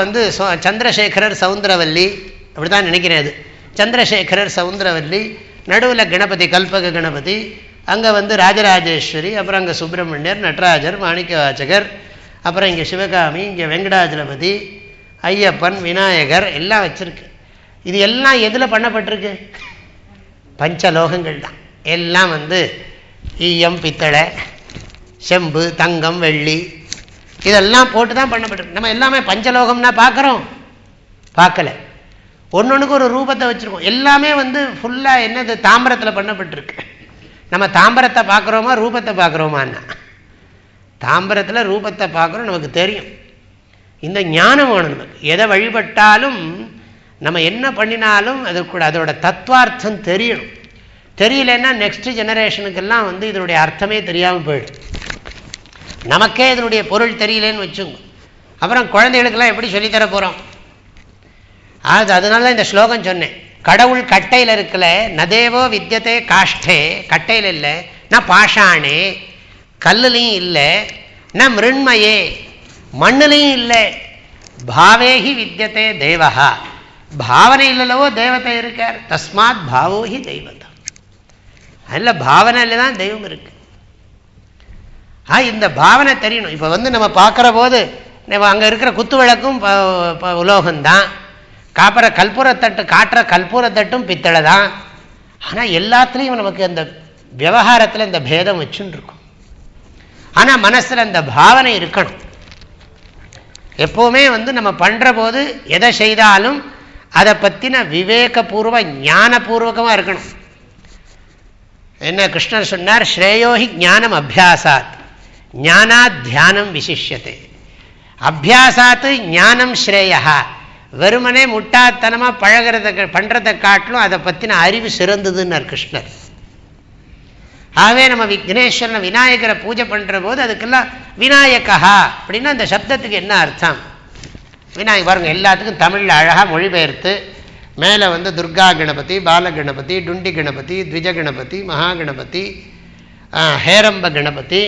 சந்திரசேகரர் சவுந்தரவல்லி, அப்படிதான் நினைக்கிறேன். அது சந்திரசேகரர் சவுந்தரவல்லி, நடுவில் கணபதி கல்பக கணபதி, அங்கே ராஜராஜேஸ்வரி, அப்புறம் அங்கே சுப்பிரமணியர், நடராஜர், மாணிக்க வாசகர், அப்புறம் இங்கே சிவகாமி, இங்கே வெங்கடாஜலபதி, ஐயப்பன், விநாயகர் எல்லாம் வச்சிருக்கு. இது எல்லாம் எதில் பண்ணப்பட்டிருக்கு? பஞ்சலோகங்கள் தான். எல்லாம் ஈயம், பித்தளை, செம்பு, தங்கம், வெள்ளி இதெல்லாம் போட்டு தான் பண்ணப்பட்டிருக்கு. நம்ம எல்லாமே பஞ்சலோகம்னா பார்க்குறோம்? பார்க்கல. ஒன்னொன்றுக்கு ஒரு ரூபத்தை வச்சிருக்கோம். எல்லாமே ஃபுல்லாக என்னது தாம்பரத்தில் பண்ணப்பட்டிருக்கு. நம்ம தாம்பரத்தை பார்க்குறோமா ரூபத்தை பார்க்குறோமான்னா தாம்பரத்தில் ரூபத்தை பார்க்குறோம், நமக்கு தெரியும். இந்த ஞானம் வேணும் நமக்கு. எதை வழிபட்டாலும் நம்ம என்ன பண்ணினாலும் அதுக்கு அதோட தத்துவார்த்தம் தெரியணும். தெரியலன்னா நெக்ஸ்ட் ஜெனரேஷனுக்கெல்லாம் இதனுடைய அர்த்தமே தெரியாமல் போயிடும். நமக்கே இதனுடைய பொருள் தெரியலன்னு வச்சுங்க, அப்புறம் குழந்தைகளுக்கெல்லாம் எப்படி சொல்லித்தர போகிறோம்? அதனால தான் இந்த ஸ்லோகம் சொன்னேன். கடவுள் கட்டையில் இருக்கல, நதேவோ வித்தியதே காஷ்டே, கட்டையில் இல்லை, நான் பாஷானே, கல்லுலையும் இல்லை, நான் மிருண்மயே, மண்ணுலையும் இல்லை, பாவேஹி வித்தியதே தேவஹா, பாவனை இல்லவோ தேவத்தை இருக்கார், தஸ்மாத் பாவோஹி தெய்வதா. அதில் பாவனையில் தான் தெய்வம் இருக்கு. இந்த பாவனை தெரியணும். இப்போ நம்ம பார்க்குற போது அங்கே இருக்கிற குத்து விளக்கும் உலோகம்தான், காப்புற கற்பூரத்தட்டு காட்டுற கற்பூரத்தட்டும் பித்தளை தான். ஆனால் எல்லாத்துலேயும் நமக்கு அந்த விவகாரத்தில் இந்த பேதம் வச்சுன்னு இருக்கும். ஆனால் மனசில் அந்த பாவனை இருக்கணும். எப்போவுமே நம்ம பண்ணுற போது எதை செய்தாலும் அதை பற்றின விவேகபூர்வ ஞானபூர்வகமாக இருக்கணும். என்ன கிருஷ்ணர் சொன்னார்? ஸ்ரேயோஹி ஞானம் அபியாசாத், ஞானாத் தியானம் விசிஷ்யத்தை. அபியாசாத்து ஞானம் ஸ்ரேயா. வெறுமனே முட்டாத்தனமாக பண்ணுறதை காட்டிலும் அதை பற்றின அறிவு சிறந்ததுன்னார் கிருஷ்ணர். ஆகவே நம்ம விக்னேஸ்வரனை விநாயகரை பூஜை பண்ணுற போது அதுக்கெல்லாம் விநாயகா அப்படின்னா அந்த சப்தத்துக்கு என்ன அர்த்தம்? விநாயகர் பாருங்க, எல்லாத்துக்கும் தமிழில் அழகாக மொழிபெயர்த்து மேலே துர்கா கணபதி, பால கணபதி, டுண்டி கணபதி, த்விஜ கணபதி, மகா கணபதி, ஹேரம்ப கணபதி,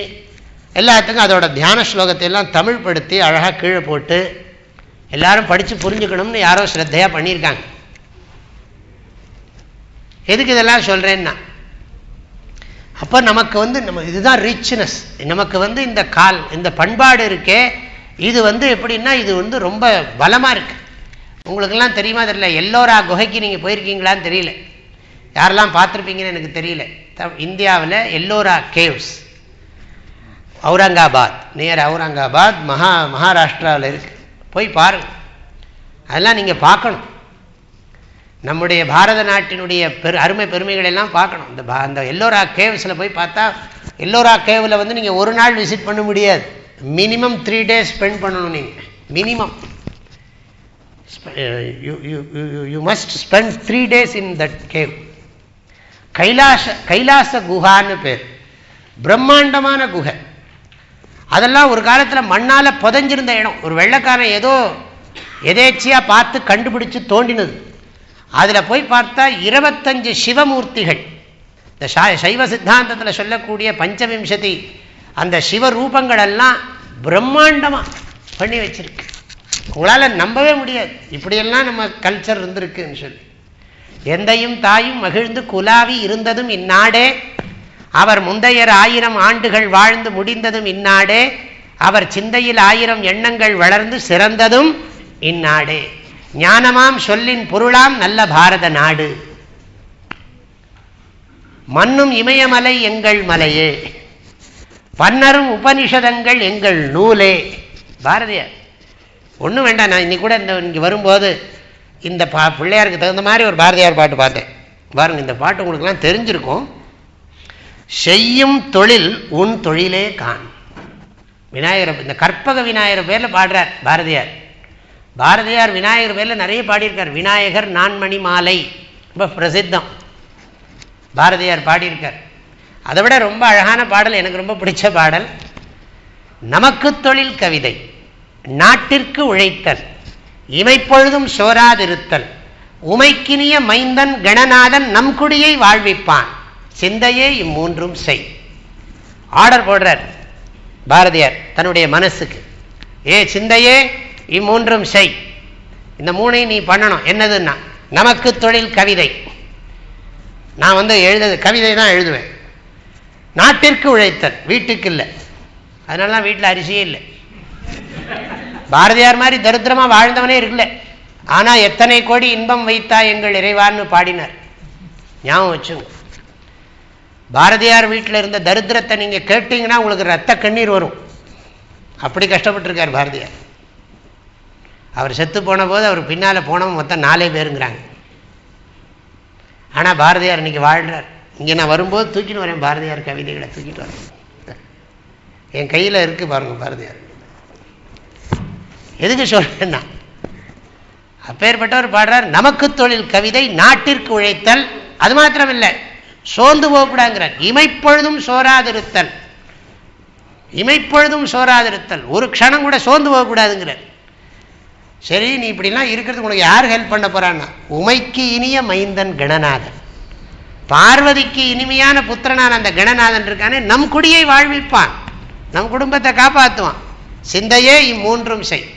எல்லாத்துக்கும் அதோட தியான ஸ்லோகத்தை எல்லாம் தமிழ் படுத்தி அழகாக கீழே போட்டு எல்லாரும் படித்து புரிஞ்சுக்கணும்னு யாரோ ஸ்ரத்தையாக பண்ணியிருக்காங்க. எதுக்கு இதெல்லாம் சொல்கிறேன்னா, அப்போ நமக்கு நம்ம இதுதான் ரிச்னஸ். நமக்கு இந்த பண்பாடு இருக்கே, இது எப்படின்னா இது ரொம்ப பலமாக இருக்கு. உங்களுக்கெல்லாம் தெரியுமா தெரியல, எல்லோரா குகைக்கு நீங்கள் போயிருக்கீங்களான்னு தெரியல, யாரெல்லாம் பார்த்துருப்பீங்கன்னு எனக்கு தெரியல. இந்தியாவில் எல்லோரா கேவ்ஸ், அவுரங்காபாத், நியர் அவுரங்காபாத், மகாராஷ்டிராவில் இருக்குது. போய் பாருங்க, அதெல்லாம் நீங்கள் பார்க்கணும். நம்முடைய பாரத நாட்டினுடைய அருமை பெருமைகள் எல்லாம் பார்க்கணும். அந்த எல்லோரா கேவ்ஸில் போய் பார்த்தா, எல்லோரா கேவில் நீங்கள் ஒரு நாள் விசிட் பண்ண முடியாது, மினிமம் 3 days ஸ்பெண்ட் பண்ணணும். நீங்கள் minimum you must spend 3 days in that cave. கைலாச குஹான்னு பேர், பிரம்மாண்டமான குகை. அதெல்லாம் ஒரு காலத்தில் மண்ணால் புதைஞ்சிருந்த இடம். ஒரு வெள்ளைக்காரன் ஏதோ எதேச்சியாக பார்த்து கண்டுபிடிச்சு தோண்டினது. அதில் போய் பார்த்தா 25 சிவமூர்த்திகள், இந்த சைவ சித்தாந்தத்தில் சொல்லக்கூடிய பஞ்சவிம்சதி அந்த சிவரூபங்கள் எல்லாம் பிரம்மாண்டமாக பண்ணி வச்சிருக்கு. உங்களால் நம்பவே முடியாது, இப்படியெல்லாம் நம்ம கல்ச்சர் இருந்திருக்குன்னு சொல்லி. எந்தையும் தாயும் மகிழ்ந்து குலாவி இருந்ததும் இந்நாடே, அவர் முந்தையர் 1000 ஆண்டுகள் வாழ்ந்து முடிந்ததும் இந்நாடே, அவர் சிந்தையில் 1000 எண்ணங்கள் வளர்ந்து சிறந்ததும் இந்நாடே, ஞானமாம் சொல்லின் பொருளாம் நல்ல பாரத நாடு, மண்ணும் இமயமலை எங்கள் மலையே, பன்னரும் உபனிஷதங்கள் எங்கள் நூலே. பாரதியார் ஒன்றும் வேண்டாம். நான் இன்னைக்கு கூட இங்கே வரும்போது இந்த பிள்ளையாருக்கு தகுந்த மாதிரி ஒரு பாரதியார் பாட்டு பார்த்தேன். பாருங்க, இந்த பாட்டு உங்களுக்குலாம் தெரிஞ்சிருக்கும். செய்யும் தொழில் உன் தொழிலே காண். விநாயகர், இந்த கற்பக விநாயகர் பேரில் பாடுறார் பாரதியார். பாரதியார் விநாயகர் பேரில் நிறைய பாடியிருக்கார். விநாயகர் நான்மணி மாலை ரொம்ப பிரசித்தம், பாரதியார் பாடியிருக்கார். அதை விட ரொம்ப அழகான பாடல், எனக்கு ரொம்ப பிடிச்ச பாடல், நமக்கு தொழில் கவிதை, நாட்டிற்கு உழைத்தல், இமைப்பொழுதும் சோராதிருத்தல், உமைக்கினிய மைந்தன் கணநாதன் நம் குடியை வாழ்விப்பான், சிந்தையே இம்மூன்றும் செய். ஆர்டர் போடுறார் பாரதியார் தன்னுடைய மனசுக்கு. சிந்தையே இம்மூன்றும் செய், இந்த மூணையும் நீ பண்ணணும். என்னதுன்னா, நமக்கு தொழில் கவிதை, நான் கவிதை தான் எழுதுவேன். நாட்டிற்கு உழைத்தல், வீட்டுக்கு இல்லை, அதனாலதான் வீட்டில் அரிசியே இல்லை. பாரதியார் மாதிரி தரித்திரமா வாழ்ந்தவனே இருக்குல்ல, ஆனா எத்தனை கோடி இன்பம் வைத்தா எங்கள் இறைவான்னு பாடினார். ஞாபகம் வச்சுங்க. பாரதியார் வீட்டில் இருந்த தரித்திரத்தை நீங்க கேட்டீங்கன்னா உங்களுக்கு ரத்த கண்ணீர் வரும். அப்படி கஷ்டப்பட்டிருக்கார் பாரதியார். அவர் செத்து போன போது அவர் பின்னால போனவங்க மொத்தம் 4 பேருங்கிறாங்க. ஆனா பாரதியார் இன்னைக்கு வாழ்றார். இங்க நான் வரும்போது தூக்கிட்டு வரேன், பாரதியார் கவிதைகளை தூக்கிட்டு வரேன். என் கையில் இருக்கு பாருங்க பாரதியார். எதுக்கு சொல்றேன்னா, அப்பேற்பட்டவர் பாடுறார், நமக்கு தொழில் கவிதை நாட்டிற்கு உழைத்தல். அது மாத்திரம் இல்லை, சோர்ந்து போகக்கூடாதுங்கிறார். இமைப்பொழுதும் சோராதிருத்தல், இமைப்பொழுதும் சோராதிருத்தல், ஒரு க்ஷணம் கூட சோர்ந்து போகக்கூடாதுங்கிறார். சரி, நீ இப்படிலாம் இருக்கிறதுக்கு உனக்கு யார் ஹெல்ப் பண்ண போறான்னா, உமைக்கு இனிய மைந்தன் கணநாதன், பார்வதிக்கு இனிமையான புத்திரனான அந்த கணநாதன் இருக்கானே, நம் குடியை வாழ்விப்பான், நம் குடும்பத்தை காப்பாற்றுவான். சிந்தையே இம்மூன்றும் செய்.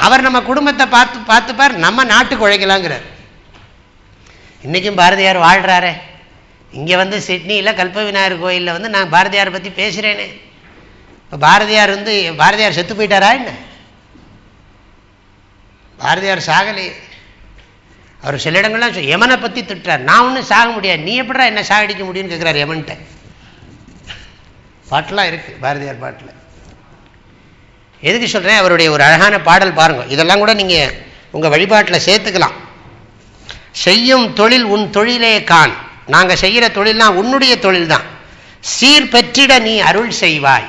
அவர் நம்ம குடும்பத்தை பார்த்துப்பார், நம்ம நாட்டுக்கு உழைக்கலாங்கிறார். இன்னைக்கும் பாரதியார் வாழ்றாரே. இங்கே வந்து சிட்னியில் கல்ப விநாயகர் கோயிலில் வந்து நான் பாரதியாரை பற்றி பேசுகிறேனே. இப்போ பாரதியார் செத்து போயிட்டாரா என்ன? பாரதியார் சாகலையே. அவர் சில இடங்கள்லாம் யமனை பற்றி திட்டுறார். நான் ஒன்றும் சாக முடியாது, நீ எப்படா என்ன சாகடிக்க முடியும்னு கேட்குறாரு யமன்ட்ட. பாட்டெலாம் இருக்குது பாரதியார் பாட்டில். எதுக்கு சொல்கிறேன், அவருடைய ஒரு அழகான பாடல் பாருங்க. இதெல்லாம் கூட நீங்கள் உங்கள் வழிபாட்டில் சேர்த்துக்கலாம். செய்யும் தொழில் உன் தொழிலே காண். நாங்கள் செய்கிற தொழில்னால் உன்னுடைய தொழில் தான். சீர் பெற்றிட நீ அருள் செய்வாய்.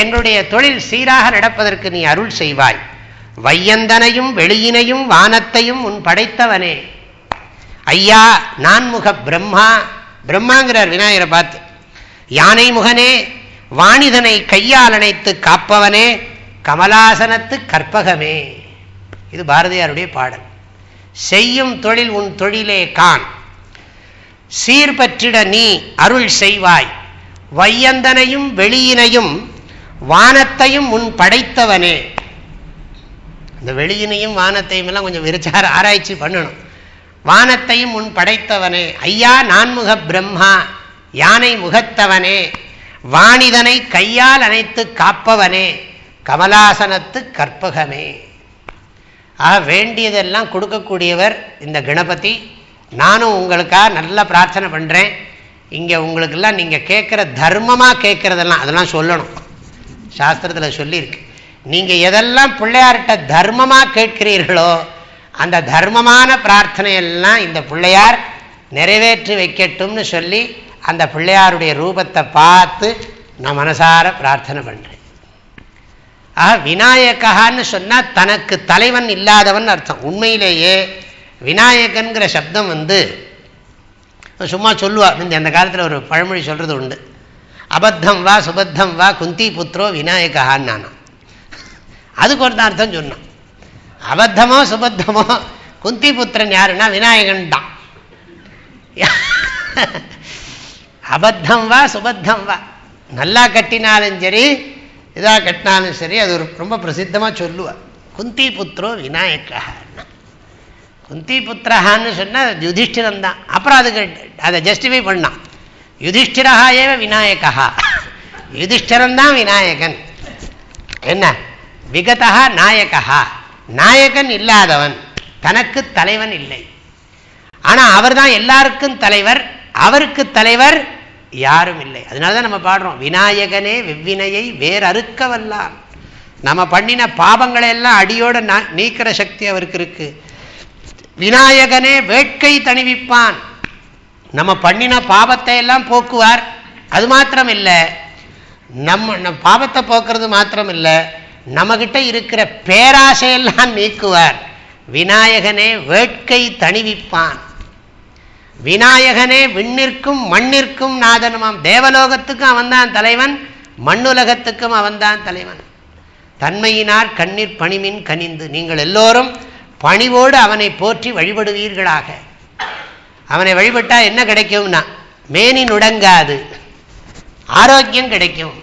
எங்களுடைய தொழில் சீராக நடப்பதற்கு நீ அருள் செய்வாய். வையந்தனையும் வெளியினையும் வானத்தையும் உன் படைத்தவனே. ஐயா நான்முக பிரம்மா, பிரம்மாங்கிறார் விநாயகரை பார்த்து. யானை முகனே, வாணிதனை கையால் அணைத்து காப்பவனே, கமலாசனத்து கற்பகமே. இது பாரதியாருடைய பாடல். செய்யும் தொழில் உன் தொழிலே காண், சீர்பற்றிட நீ அருள் செய்வாய். வையந்தனையும் வெளியினையும் வானத்தையும் உன் படைத்தவனே. இந்த வெளியினையும் வானத்தையும் எல்லாம் கொஞ்சம் விரிச்சார ஆராய்ச்சி பண்ணணும். வானத்தையும் உன் படைத்தவனே. ஐயா நான்முக பிரம்மா, யானை முகத்தவனே, வாணிதனை கையால் அணைத்து காப்பவனே, கமலாசனத்து கற்பகமே. ஆக வேண்டியதெல்லாம் கொடுக்கக்கூடியவர் இந்த கணபதி. நானும் உங்களுக்காக நல்லா பிரார்த்தனை பண்ணுறேன். இங்கே உங்களுக்கெல்லாம் நீங்கள் கேட்குற தர்மமாக கேட்குறதெல்லாம் அதெல்லாம் சொல்லணும். சாஸ்திரத்தில் சொல்லியிருக்கு, நீங்கள் எதெல்லாம் பிள்ளையார்கிட்ட தர்மமாக கேட்கிறீர்களோ அந்த தர்மமான பிரார்த்தனையெல்லாம் இந்த பிள்ளையார் நிறைவேற்றி வைக்கட்டும்னு சொல்லி அந்த பிள்ளையாருடைய ரூபத்தை பார்த்து நான் மனசார பிரார்த்தனை பண்ணுறேன். ஆக விநாயகன்னு சொன்னால் தனக்கு தலைவன் இல்லாதவன் அர்த்தம். உண்மையிலேயே விநாயகன்கிற சப்தம் வந்து சும்மா சொல்லுவார். அந்த காலத்தில் ஒரு பழமொழி சொல்கிறது உண்டு, அபத்தம் வா சுபத்தம் வா குந்தி புத்திரோ விநாயகான்னு. நானா அதுக்கு ஒரு அர்த்தம் சொன்னான். அபத்தமோ சுபத்தமோ குந்தி புத்திரன் யாருன்னா விநாயகன் தான். அபத்தம் வா சுபத்தம் வா, நல்லா கட்டினாலும் சரி இதாக கட்டினாலும் சரி, அது ஒரு ரொம்ப பிரசித்தமாக சொல்லுவார். குந்தி புத்திரோ விநாயகா. குந்தி புத்திரஹான்னு சொன்னால் யுதிஷ்டிரன் தான். அப்புறம் அதை ஜஸ்டிஃபை பண்ணான், யுதிஷ்டிரா ஏவ விநாயகா, யுதிஷ்டிரன் தான் விநாயகன். என்ன விகதா நாயகா, நாயகன் இல்லாதவன், தனக்கு தலைவன் இல்லை. ஆனால் அவர் தான் எல்லாருக்கும் தலைவர், அவருக்கு தலைவர் யாரும் இல்லை. அதனால தான் நம்ம பாடுறோம், விநாயகனே வெவ்வினையை வேறு அறுக்க வல்லான். நம்ம பண்ணின பாபங்களை எல்லாம் அடியோட நீக்கிற சக்தி அவருக்கு இருக்கு. விநாயகனே வேட்கை தணிவிப்பான், நம்ம பண்ணின பாபத்தை எல்லாம் போக்குவார். அது மாத்திரம் இல்லை, நம்ம பாபத்தை போக்குறது மாத்திரம் இல்லை, நம்மகிட்ட இருக்கிற பேராசையெல்லாம் நீக்குவார். விநாயகனே வேட்கை தணிவிப்பான். விநாயகனே விண்ணிற்கும் மண்ணிற்கும் நாதனுமாம். தேவலோகத்துக்கும் அவன்தான் தலைவன், மண்ணுலகத்துக்கும் அவன்தான் தலைவன். தன்மையினார் கண்ணீர் பணிமின் கனிந்து. நீங்கள் எல்லோரும் பணிவோடு அவனை போற்றி வழிபடுவீர்களாக. அவனை வழிபட்டால் என்ன கிடைக்கும்னா, மேனி நுடங்காது, ஆரோக்கியம் கிடைக்கும்,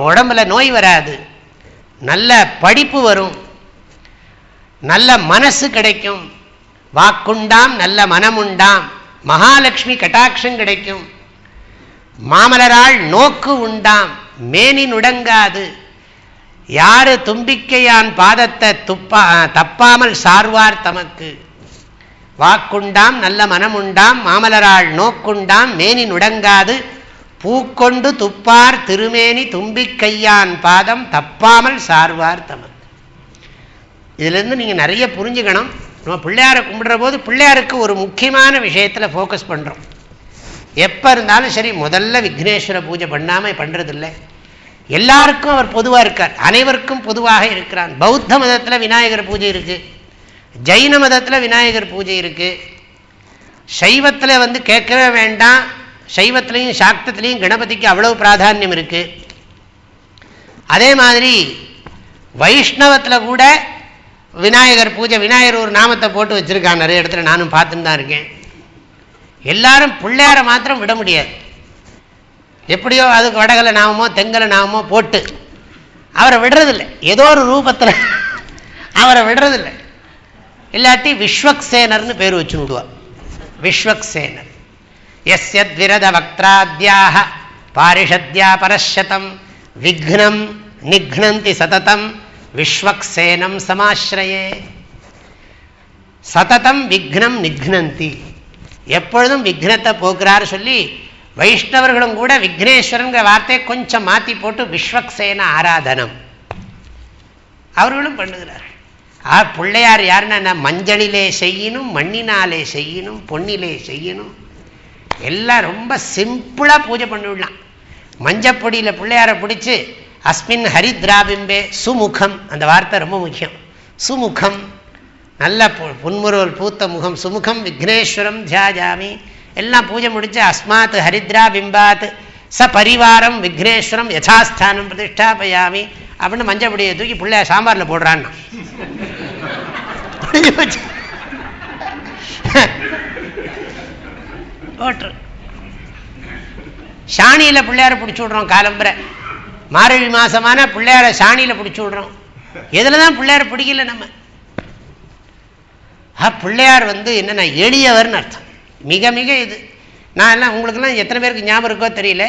உடம்புல நோய் வராது, நல்ல படிப்பு வரும், நல்ல மனசு கிடைக்கும், வாக்குண்டாம் நல்ல மனமுண்டாம், மகாலட்சுமி கட்டாட்சம் கிடைக்கும், மாமலரால் நோக்கு உண்டாம், மேனி நுடங்காது, யாரு தும்பிக்கையான் பாதத்தை தப்பாமல் சார்வார் தமக்கு. வாக்குண்டாம் நல்ல மனமுண்டாம், மாமலரால் நோக்குண்டாம், மேனி நுடங்காது, பூக்கொண்டு துப்பார் திருமேனி தும்பிக்கையான் பாதம் தப்பாமல் சார்வார் தமக்கு. இதிலிருந்து நீங்கள் நிறைய புரிஞ்சுக்கணும். நம்ம பிள்ளையாரை கும்பிடுற போது பிள்ளையாருக்கு ஒரு முக்கியமான விஷயத்தில் ஃபோக்கஸ் பண்ணுறோம். எப்போ இருந்தாலும் சரி, முதல்ல விக்னேஸ்வர பூஜை பண்ணாமல் பண்ணுறதில்லை. எல்லாருக்கும் அவர் பொதுவாக இருக்கார், அனைவருக்கும் பொதுவாக இருக்கிறான். பௌத்த மதத்தில் விநாயகர் பூஜை இருக்கு, ஜைன மதத்தில் விநாயகர் பூஜை இருக்கு, சைவத்தில் கேட்கவே வேண்டாம், சைவத்திலையும் சாக்தத்திலையும் கணபதிக்கு அவ்வளவு பிராதானியம் இருக்கு. அதே மாதிரி வைஷ்ணவத்தில் கூட விநாயகர் பூஜை, விநாயகர் ஒரு நாமத்தை போட்டு வச்சிருக்காங்க நிறைய இடத்துல, நானும் பார்த்துன்னு தான் இருக்கேன். எல்லாரும் பிள்ளையாரை மாத்திரம் விட முடியாது. எப்படியோ அதுக்கு வடகலை நாமமோ தெங்கலை நாமமோ போட்டு அவரை விடுறதில்லை, ஏதோ ஒரு ரூபத்தில் அவரை விடுறதில்லை. இல்லாட்டி விஸ்வக்சேனர்னு பேர் வச்சு விடுவா. விஸ்வக்சேனர் யஸ்யத்விரத வக்த்ராத்யாக பாரிஷத்யா பரஷதம் விக்னம் நிக்னந்தி சததம் விஸ்வக்சேனம் சமாஸ்ரயே. சததம் விக்னம் நிக்னந்தி, எப்பொழுதும் விக்னத்தை போக்குறாரு சொல்லி வைஷ்ணவர்களும் கூட விக்னேஸ்வரன் வார்த்தையை கொஞ்சம் மாற்றி போட்டு விஸ்வக்சேன ஆராதனம் அவர்களும் பண்ணுகிறார்கள். பிள்ளையார் யாருன்னா மஞ்சளிலே செய்யணும், மண்ணினாலே செய்யணும், பொன்னிலே செய்யணும், எல்லாம் ரொம்ப சிம்பிளாக பூஜை பண்ணிவிடலாம். மஞ்சப்பொடியில் பிள்ளையாரை பிடிச்சி அஸ்மின் ஹரித்ராபிம்பே சுமுகம், அந்த வார்த்தை ரொம்ப முக்கியம். சுமுகம், நல்ல புன்முறுவல் பூத்த முகம், சுமுகம் விக்னேஸ்வரம் தியாஜாமி, எல்லாம் பூஜை முடிச்சு அஸ்மாத் ஹரித்ரா பிம்பாத் ச பரிவாரம் விக்னேஸ்வரம் யதாஸ்தானம் பிரதிஷ்டாபயாமி அப்படின்னு மஞ்சப்பொடியை தூக்கி பிள்ளைய சாம்பாரில் போடுறான்னா போட்டுரு. சாணியில் பிள்ளையார பிடிச்சி விடுறோம், காலம்பரை மார்கழி மாசமான பிள்ளையார சாணியில் பிடிச்சி விடுறோம். எதில் தான் பிள்ளையார பிடிக்கல நம்ம. பிள்ளையார் என்னென்ன எளியவர்னு அர்த்தம். மிக மிக இது நான் எல்லாம் உங்களுக்கெல்லாம் எத்தனை பேருக்கு ஞாபகம் இருக்கோ தெரியல,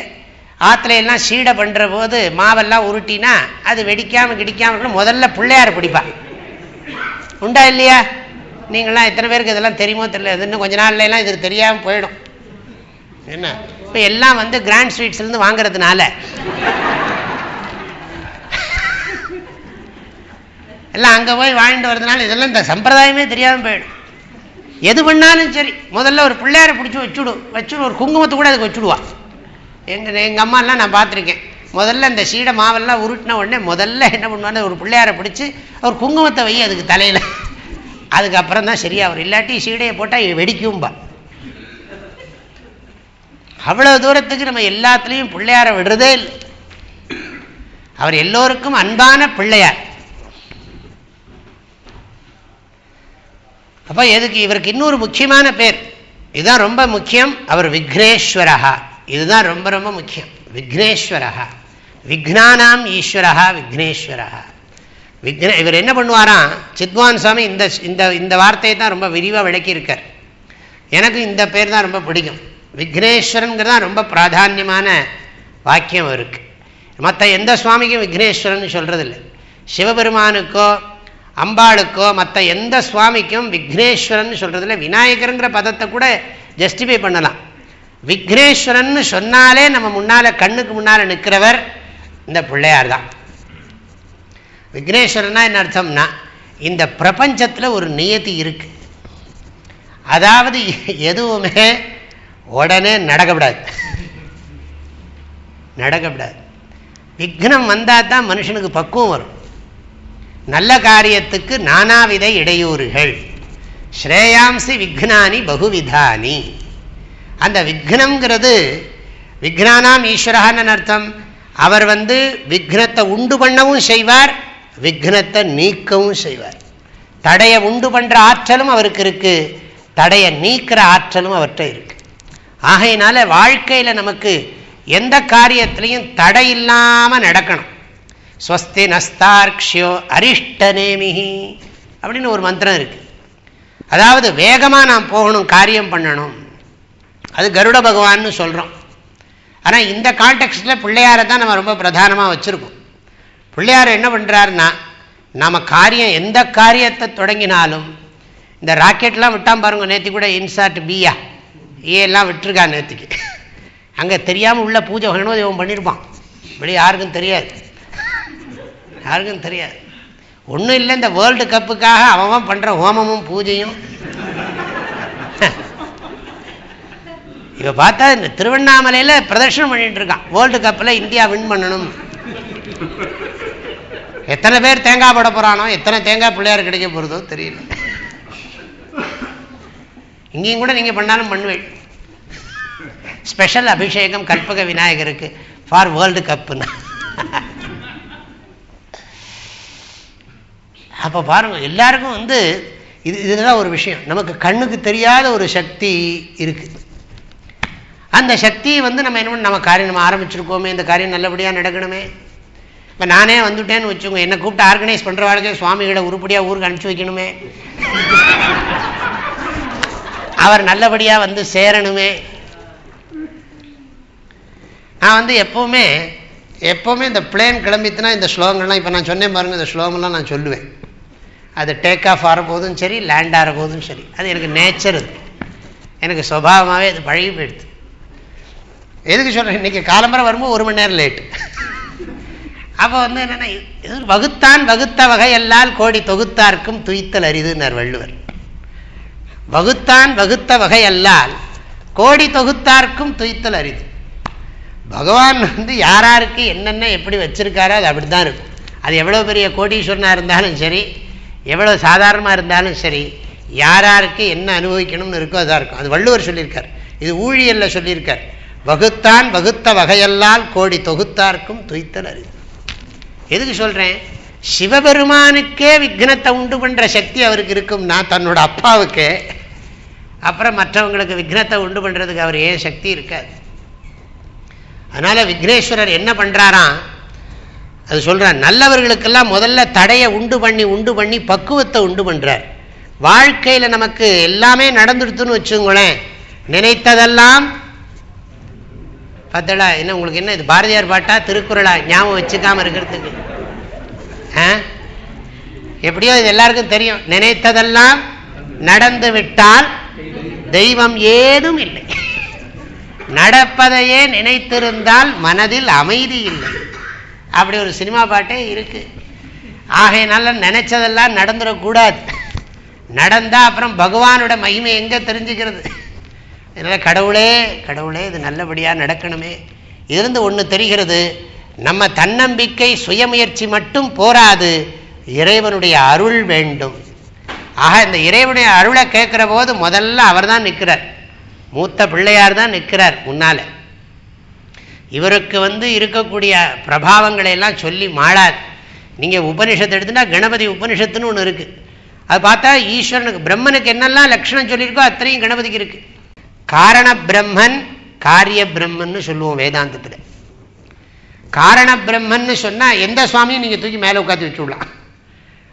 ஆற்றுல எல்லாம் சீடை பண்ணுற போது மாவெல்லாம் உருட்டினா அது வெடிக்காமல் கிடிக்காமல் முதல்ல பிள்ளையார் பிடிப்பா. உண்டா இல்லையா? நீங்களாம் எத்தனை பேருக்கு இதெல்லாம் தெரியுமோ தெரியல. இது இன்னும் கொஞ்ச நாள்ல எல்லாம் இதுக்கு தெரியாமல் போயிடும். என்ன இப்போ எல்லாம் கிராண்ட் ஸ்வீட்ஸ்லேருந்து வாங்குறதுனால எல்லாம் அங்கே போய் வாழ்ந்து வர்றதுனால இதெல்லாம் இந்த சம்பிரதாயமே தெரியாமல் போயிடும். எது பண்ணாலும் சரி முதல்ல ஒரு பிள்ளையாரை பிடிச்சி வச்சுடு, ஒரு குங்குமத்தை கூட அதுக்கு வச்சுடுவா. எங்கள் அம்மாலாம் நான் பார்த்துருக்கேன். முதல்ல இந்த சீடை மாவெல்லாம் உருட்டின உடனே முதல்ல என்ன பண்ணுவாங்க, ஒரு பிள்ளையாரை பிடிச்சி ஒரு குங்குமத்தை வை அதுக்கு தலையில், அதுக்கப்புறம் தான் சரியா வரும். இல்லாட்டி சீடையை போட்டால் வெடிக்கும்பா. அவ்வளோ தூரத்துக்கு நம்ம எல்லாத்துலேயும் பிள்ளையாரை விடுறதே இல்லை. அவர் எல்லோருக்கும் அன்பான பிள்ளையார். அப்போ எதுக்கு இவருக்கு இன்னொரு முக்கியமான பேர், இதுதான் ரொம்ப முக்கியம். அவர் விக்னேஸ்வரஹா, இதுதான் ரொம்ப ரொம்ப முக்கியம். விக்னேஸ்வரஹா, விக்னானாம் ஈஸ்வரஹா விக்னேஸ்வரஹா. இவர் என்ன பண்ணுவாராம், சித்வான் சுவாமி இந்த வார்த்தையை தான் ரொம்ப விரிவாக விளக்கியிருக்கார். எனக்கு இந்த பேர் தான் ரொம்ப பிடிக்கும். விக்னேஸ்வரனுங்கிறது தான் ரொம்ப பிராதான்யமான வாக்கியம் இருக்கு. மற்ற எந்த சுவாமிக்கும் விக்னேஸ்வரன் சொல்றதில்லை. சிவபெருமானுக்கோ அம்பாளுக்கோ மற்ற எந்த சுவாமிக்கும் விக்னேஸ்வரன் சொல்றதில்லை. விநாயகருங்கிற பதத்தை கூட ஜஸ்டிஃபை பண்ணலாம். விக்னேஸ்வரன் சொன்னாலே நம்ம முன்னால கண்ணுக்கு முன்னால நிற்கிறவர் இந்த பிள்ளையார் தான். விக்னேஸ்வரனா என்ன அர்த்தம்னா, இந்த பிரபஞ்சத்தில் ஒரு நியதி இருக்கு. அதாவது எதுவுமே உடனே நடக்கப்படாது. விக்னம் வந்தால் தான் மனுஷனுக்கு பக்குவம் வரும். நல்ல காரியத்துக்கு நானாவித இடையூறுகள். ஸ்ரேயாம்சி விக்னானி பகுவிதானி. அந்த விக்னம்ங்கிறது விக்னானாம் ஈஸ்வரஹான்னு அர்த்தம். அவர் விக்னத்தை உண்டு பண்ணவும் செய்வார், விக்னத்தை நீக்கவும் செய்வார். தடையை உண்டு பண்ற ஆற்றலும் அவருக்கு இருக்கு, தடையை நீக்கிற ஆற்றலும் அவர்கிட்ட இருக்கு. ஆகையினால வாழ்க்கையில் நமக்கு எந்த காரியத்திலையும் தடை இல்லாமல் நடக்கணும். ஸ்வஸ்தி நஸ்தார்க்ஷ்யோ அரிஷ்டநேமிஹி அப்படின்னு ஒரு மந்திரம் இருக்கு. அதாவது வேகமாக நாம் போகணும், காரியம் பண்ணணும். அது கருட பகவான்னு சொல்கிறோம். ஆனால் இந்த கான்டெக்ஸ்டில் பிள்ளையாரை தான் நம்ம ரொம்ப பிரதானமாக வச்சுருக்கோம். பிள்ளையார் என்ன பண்ணுறாருன்னா, நம்ம காரியம் எந்த காரியத்தை தொடங்கினாலும், இந்த ராக்கெட்லாம் விட்டான் பாருங்க, நேற்று கூட இன்சார்ட் பியா ஏலாம் விட்டுருக்கான் நேற்றுக்கு. அங்கே தெரியாமல் உள்ள பூஜை பண்ணணும் இவன் பண்ணியிருப்பான். இப்படி யாருக்கும் தெரியாது. ஒன்றும் இல்லை, இந்த வேர்ல்டு கப்புக்காக அவன் பண்ணுற ஹோமமும் பூஜையும். இப்போ பார்த்தா இந்த திருவண்ணாமலையில் பிரதர்ஷனம் பண்ணிட்டு இருக்கான். வேர்ல்டு கப்பில் இந்தியா வின் பண்ணணும். எத்தனை பேர் தேங்காய் போட போறானோ, எத்தனை தேங்காய் பிள்ளையார் கிடைக்க போறதோ தெரியல. இங்கேயும் கூட நீங்க பண்ணாலும் பண்ணுவேன். ஸ்பெஷல் அபிஷேகம் கல்பக விநாயகருக்கு ஃபார் வேர்ல்டு கப்புன்னு. அப்போ பாருங்க, எல்லாருக்கும் இதுதான் ஒரு விஷயம். நமக்கு கண்ணுக்கு தெரியாத ஒரு சக்தி இருக்கு. அந்த சக்தியை நம்ம என்ன பண்ண, நம்ம காரியம் நம்ம ஆரம்பிச்சிருக்கோமே, இந்த காரியம் நல்லபடியாக நடக்கணுமே. இப்போ நானே வந்துட்டேன்னு வச்சுக்கோங்க, என்னை கூப்பிட்டு ஆர்கனைஸ் பண்ணுற வாழ்க்கை சுவாமிகளை உருப்படியாக ஊருக்கு அனுப்பிச்சு வைக்கணுமே, அவர் நல்லபடியாக சேரணுமே. நான் எப்போவுமே இந்த பிளேன் கிளம்பித்துனா இந்த ஸ்லோகங்கள்லாம் இப்போ நான் சொன்னேன் பாருங்கள், இந்த ஸ்லோகம்லாம் நான் சொல்லுவேன். அது டேக் ஆஃப் ஆகிற போதும் சரி, லேண்ட் ஆகிற போதும் சரி, அது எனக்கு நேச்சர், எனக்கு சுபாவமாகவே அது பழகி போயிடுது. எதுக்கு சொல்கிறேன், இன்றைக்கி காலம்பரம் வரும்போது 1 மணி நேரம் லேட்டு. அப்போ என்னென்னா, வகுத்தான் வகுத்த வகையல்லால் கோடி தொகுத்தார்க்கும் துய்த்தல் அரிதுன்னார் வள்ளுவர். வகுத்தான் வகுத்த வகையல்லால் கோடி தொகுத்தார்க்கும் துய்த்தல் அரிது. பகவான் யாராருக்கு என்னென்ன எப்படி வச்சிருக்காரோ அது அப்படி தான் இருக்கும். அது எவ்வளோ பெரிய கோடீஸ்வரனாக இருந்தாலும் சரி, எவ்வளோ சாதாரணமாக இருந்தாலும் சரி, யாராருக்கு என்ன அனுபவிக்கணும்னு இருக்கோ அதாக இருக்கும். அது வள்ளுவர் சொல்லியிருக்கார், இது ஊழியலில் சொல்லியிருக்கார். வகுத்தான் வகுத்த வகையல்லால் கோடி தொகுத்தார்க்கும் துய்த்தல் அரிது. எதுக்கு சொல்கிறேன், சிவபெருமானுக்கே விக்னத்தை உண்டு பண்ணுற சக்தி அவருக்கு இருக்கும்னா தன்னோட அப்பாவுக்கு, அப்புறம் மற்றவங்களுக்கு விக்னத்தை உண்டு பண்ணுறதுக்கு அவர் ஏன் சக்தி இருக்காது. அதனால் விக்னேஸ்வரர் என்ன பண்ணுறாராம், அது சொல்கிறார், நல்லவர்களுக்கெல்லாம் முதல்ல தடையை உண்டு பண்ணி பக்குவத்தை உண்டு பண்ணுறார். வாழ்க்கையில் நமக்கு எல்லாமே நடந்துடுத்துன்னு வச்சுங்களேன், நினைத்ததெல்லாம் பார்த்தடா. என்ன உங்களுக்கு என்ன இது பாரதியார் பாட்டா திருக்குறளா ஞாபகம் வச்சுக்காம இருக்கிறதுக்கு? எப்படியோ இது எல்லாருக்கும் தெரியும். நினைத்ததெல்லாம் நடந்து விட்டால் தெய்வம் ஏதும் இல்லை, நடப்பதையே நினைத்திருந்தால் மனதில் அமைதி இல்லை. அப்படி ஒரு சினிமா பாட்டே இருக்கு. ஆகையினால நினைச்சதெல்லாம் நடந்துடக்கூடாது. நடந்தா அப்புறம் பகவானோட மகிமை எங்க தெரிஞ்சுக்கிறது? அதனால கடவுளே இது நல்லபடியாக நடக்கணுமே. இதிலிருந்து ஒன்று தெரிகிறது, நம்ம தன்னம்பிக்கை சுயமுயற்சி மட்டும் போராது, இறைவனுடைய அருள் வேண்டும். ஆக இந்த இறைவனுடைய அருளை கேட்கிற போது முதல்ல அவர் தான் நிற்கிறார், மூத்த பிள்ளையார் தான் நிற்கிறார் முன்னால. இவருக்கு இருக்கக்கூடிய பிரபாவங்களை எல்லாம் சொல்லி மாளாது. நீங்கள் உபனிஷத்து எடுத்துட்டா கணபதி உபனிஷத்துன்னு ஒன்று இருக்கு. அது பார்த்தா ஈஸ்வரனுக்கு பிரம்மனுக்கு என்னெல்லாம் லட்சணம் சொல்லியிருக்கோ அத்தனையும் கணபதிக்கு இருக்கு. காரண பிரம்மன் காரிய பிரம்மன்னு சொல்லுவோம் வேதாந்தத்தில். காரண பிரம்மன்னு சொன்னால் எந்த சுவாமியும் நீங்கள் தூக்கி மேலே உட்காந்து வச்சு விடலாம்.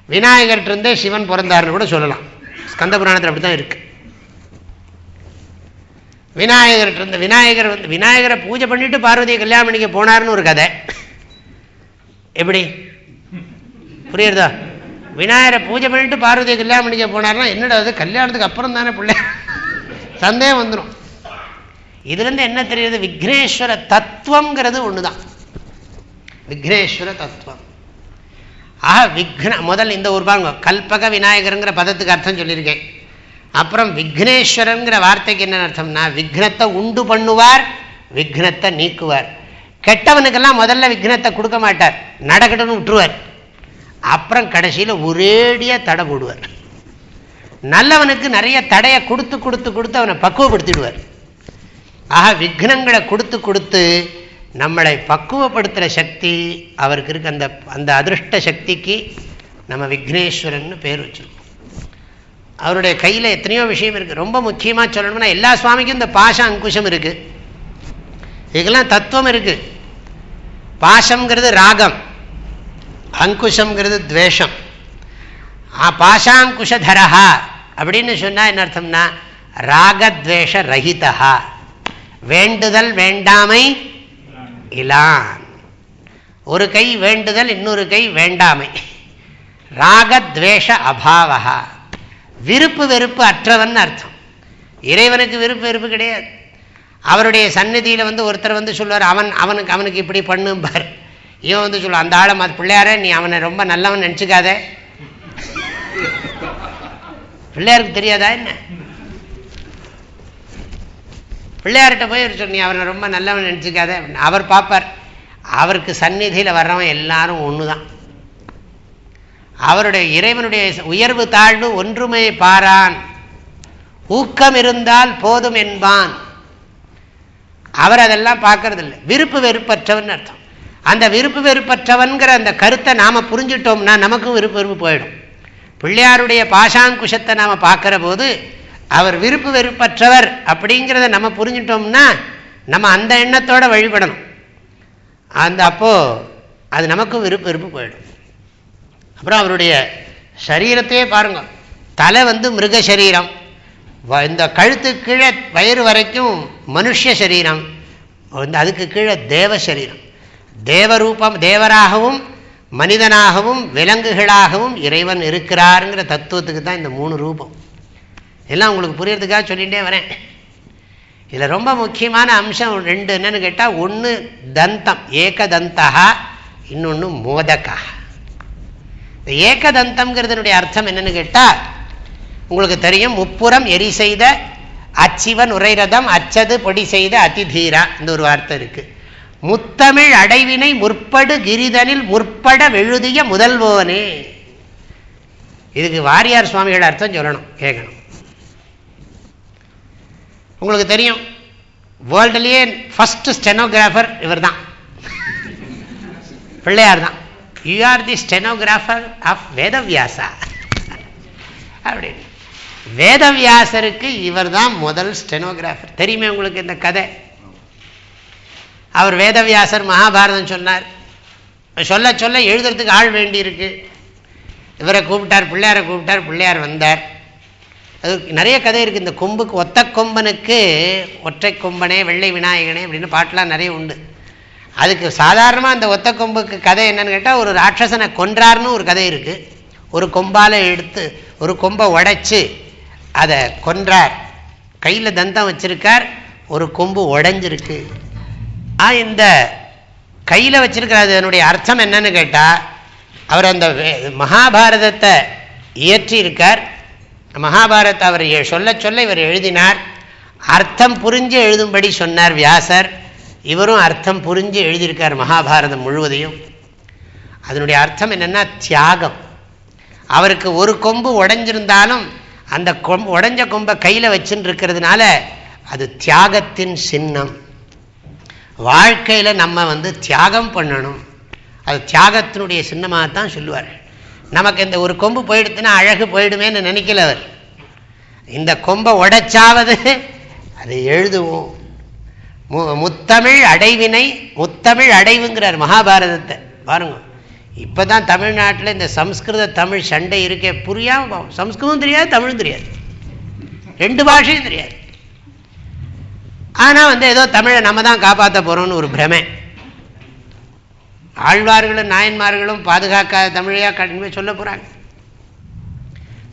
விநாயகர்கிட்ட இருந்தே சிவன் பிறந்தாருன்னு கூட சொல்லலாம். ஸ்கந்த புராணத்தில் அப்படி தான் இருக்கு. விநாயகர்கிட்ட இருந்த விநாயகரை பூஜை பண்ணிட்டு பார்வதியை கல்யாணம் பண்ணிக்க போனார்னு ஒரு கதை. எப்படி புரியுறதா? விநாயகரை பூஜை பண்ணிட்டு பார்வதியை கல்யாணம் பண்ணிக்க போனார்னா என்னடா அது, கல்யாணத்துக்கு அப்புறம் தானே பிள்ளை, சந்தேகம் வந்துடும். இதுலேருந்து என்ன தெரியுது, விக்னேஸ்வர தத்துவங்கிறது ஒன்று தான். விக்னேஸ்வர தத்துவம். ஆக முதல் இந்த ஒரு பாருங்க, கல்பக விநாயகருங்கிற பதத்துக்கு அர்த்தம் சொல்லியிருக்கேன். அப்புறம் விக்னேஸ்வரங்கிற வார்த்தைக்கு என்ன அர்த்தம்னா, விக்னத்தை உண்டு பண்ணுவார், விக்னத்தை நீக்குவார். கெட்டவனுக்கெல்லாம் முதல்ல விக்னத்தை கொடுக்க மாட்டார், நடக்கட்டும்னு விட்டுருவார். அப்புறம் கடைசியில் ஒரேடியாக தடை போடுவார். நல்லவனுக்கு நிறைய தடையை கொடுத்து கொடுத்து கொடுத்து அவனை பக்குவப்படுத்திடுவார். ஆக விக்னங்களை கொடுத்து கொடுத்து நம்மளை பக்குவப்படுத்துகிற சக்தி அவருக்கு இருக்கு. அந்த அதிருஷ்ட சக்திக்கு நம்ம விக்னேஸ்வரன் பேர் வச்சிருக்கோம். அவருடைய கையில் எத்தனையோ விஷயம் இருக்குது. ரொம்ப முக்கியமாக சொல்லணும்னா எல்லா சுவாமிக்கும் இந்த பாச அங்குஷம் இருக்குது, இதுக்கெல்லாம் தத்துவம் இருக்குது. பாசம்ங்கிறது ராகம், அங்குஷம்ங்கிறது துவேஷம். பாசாங்குஷதரஹா அப்படின்னு சொன்னால் என்ன அர்த்தம்னா, ராகத்வேஷ ரஹிதா, வேண்டுதல் வேண்டாமை இலான். ஒரு கை வேண்டுதல், இன்னொரு கை வேண்டாமை. ராகத்வேஷ அபாவா, விருப்பு வெறுப்பு அற்றவன் அர்த்தம். இறைவனுக்கு விருப்பு வெறுப்பு கிடையாது. அவருடைய சந்நிதியில் ஒருத்தர் சொல்லுவார், அவனுக்கு இப்படி பண்ணும்பார். இவன் சொல்லுவான், அந்த ஆழம் அது பிள்ளையார நீ அவனை ரொம்ப நல்லவன் நினச்சிக்காத. பிள்ளையாருக்கு தெரியாதா என்ன? பிள்ளையார்கிட்ட போய் நீ அவனை ரொம்ப நல்லவன் நினச்சிக்காத. அவர் பார்ப்பார், அவருக்கு சந்நிதியில் வர்றவன் எல்லாரும் ஒன்று தான். அவருடைய இறைவனுடைய உயர்வு தாழ்வு ஒன்றுமே பாரான், ஊக்கம் இருந்தால் போதும் என்பான். அவர் அதெல்லாம் பார்க்கறதில்லை. விருப்பு வெறுப்பற்றவன் அர்த்தம். அந்த விருப்பு வெறுப்பற்றவன்கிற அந்த கருத்தை நாம் புரிஞ்சிட்டோம்னா நமக்கும் விருப்பு வெறுப்பு போயிடும். பிள்ளையாருடைய பாஷாங்குஷத்தை நாம் பார்க்குற போது அவர் விருப்பு வெறுப்பற்றவர் அப்படிங்கிறத நம்ம புரிஞ்சிட்டோம்னா நம்ம அந்த எண்ணத்தோடு வழிபடணும். அப்போது அது நமக்கும் விருப்பு வெறுப்பு போயிடும். அப்புறம் அவருடைய சரீரத்தையே பாருங்க. தலை மிருக சரீரம், இந்த கழுத்து கீழே வயிறு வரைக்கும் மனுஷ சரீரம், அதுக்கு கீழே தேவ சரீரம். தேவரூபம், தேவராகவும் மனிதனாகவும் விலங்குகளாகவும் இறைவன் இருக்கிறாருங்கிற தத்துவத்துக்கு தான் இந்த 3 ரூபம். எல்லாம் உங்களுக்கு புரியறதுக்காக சொல்லிகிட்டே வரேன். இதில் ரொம்ப முக்கியமான அம்சம் 2 என்னன்னு கேட்டால், ஒன்று தந்தம் ஏகதந்தா, இன்னொன்று மோதகா. இந்த ஏகதந்தம்ங்கிறதுனுடைய அர்த்தம் என்னன்னு கேட்டால் உங்களுக்கு தெரியும். முப்புறம் எரி செய்த அச்சிவன் உரைரதம் அச்சது பொடி செய்த அதிதீரா, இந்த ஒரு வார்த்தை இருக்கு. முத்தமிழ் அடைவினை முற்படு கிரிதனில் முற்பட வெழுதிய முதல்வோனே. இதுக்கு வாரியார் சுவாமிகள் அர்த்தம் சொல்லணும், கேட்கணும். உங்களுக்கு தெரியும், வேர்ல்டுலேயே ஃபர்ஸ்ட் ஸ்டெனோகிராஃபர் இவர் தான், பிள்ளையார் தான். You are the stenographer of Vedavyasa அப்படின்னு. வேதவியாசருக்கு இவர் தான் முதல் ஸ்டெனோகிராஃபர். தெரியுமே உங்களுக்கு இந்த கதை. அவர் வேதவியாசர் மகாபாரதம் சொன்னார். சொல்ல சொல்ல எழுதுறதுக்கு ஆள் வேண்டி இருக்கு. இவரை கூப்பிட்டார், பிள்ளையாரை கூப்பிட்டார், பிள்ளையார் வந்தார். அது நிறைய கதை இருக்குது. இந்த கொம்புக்கு ஒத்த கொம்பனுக்கு ஒற்றை கொம்பனே வெள்ளை விநாயகனே அப்படின்னு பாட்டெலாம் நிறைய உண்டு. அதுக்கு சாதாரணமாக அந்த ஒத்த கொம்புக்கு கதை என்னன்னு கேட்டால், ஒரு ராட்சசனை கொன்றார்னு ஒரு கதை இருக்குது. ஒரு கொம்பால் எடுத்து ஒரு கொம்பை உடைச்சு அதை கொன்றார். கையில் தந்தம் வச்சிருக்கார், ஒரு கொம்பு உடைஞ்சிருக்கு. இந்த கையில் வச்சிருக்கிறது அதனுடைய அர்த்தம் என்னன்னு கேட்டால், அவர் அந்த மகாபாரதத்தை இயற்றியிருக்கார். மகாபாரத்தை அவர் சொல்ல சொல்ல இவர் எழுதினார். அர்த்தம் புரிஞ்சு எழுதும்படி சொன்னார் வியாசர். இவரும் அர்த்தம் புரிஞ்சு எழுதியிருக்கார் மகாபாரதம் முழுவதையும். அதனுடைய அர்த்தம் என்னன்னா தியாகம். அவருக்கு ஒரு கொம்பு உடைஞ்சிருந்தாலும் அந்த உடைஞ்ச கொம்பை கையில் வச்சுன்னு இருக்கிறதுனால அது தியாகத்தின் சின்னம். வாழ்க்கையில் நம்ம தியாகம் பண்ணணும், அது தியாகத்தினுடைய சின்னமாகத்தான் சொல்லுவார். நமக்கு இந்த ஒரு கொம்பு போயிடுத்துன்னா அழகு போயிடுமேன்னு நினைக்கல அவர். இந்த கொம்பை உடைச்சாவது அதை எழுதுவோம். முத்தமிழ் அடைவினை, முத்தமிழ் அடைவுங்கிறார் மகாபாரதத்தை பாருங்க. இப்போ தான் தமிழ்நாட்டில் இந்த சம்ஸ்கிருத தமிழ் சண்டை இருக்கே, புரியாமல். சம்ஸ்கிருதம் தெரியாது, தமிழும் தெரியாது, 2 பாஷையும் தெரியாது. ஆனால் ஏதோ தமிழை நம்ம தான் காப்பாற்ற போகிறோம்னு ஒரு பிரமை. ஆழ்வார்களும் நாயன்மார்களும் பாதுகாக்காத தமிழையா கண்டிப்பாக சொல்ல போகிறாங்க.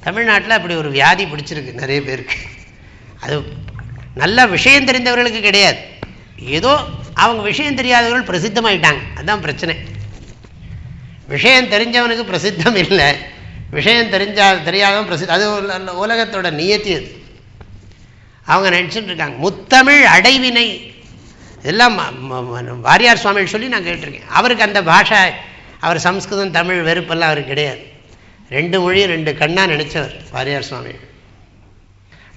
தமிழ்நாட்டில் அப்படி ஒரு வியாதி பிடிச்சிருக்கு நிறைய பேருக்கு. அது நல்ல விஷயம் தெரிந்தவர்களுக்கு கிடையாது, ஏதோ அவங்க விஷயம் தெரியாதவர்கள் பிரசித்தமாயிட்டாங்க. அதுதான் பிரச்சனை. விஷயம் தெரிஞ்சவனுக்கு பிரசித்தம் இல்லை, விஷயம் தெரியாதவன் பிரசித்தம். அது உலகத்தோட நியத்தி. அது அவங்க நினச்சிட்டு இருக்காங்க. முத்தமிழ் அடைவினை இதெல்லாம் வாரியார் சுவாமிகள் சொல்லி நான் கேட்டிருக்கேன். அவருக்கு அந்த பாஷை, அவர் சம்ஸ்கிருதம் தமிழ் வெறுப்பெல்லாம் அவருக்கு கிடையாது. 2 மொழியும் 2 கண்ணா நினைச்சவர் வாரியார் சுவாமிகள்.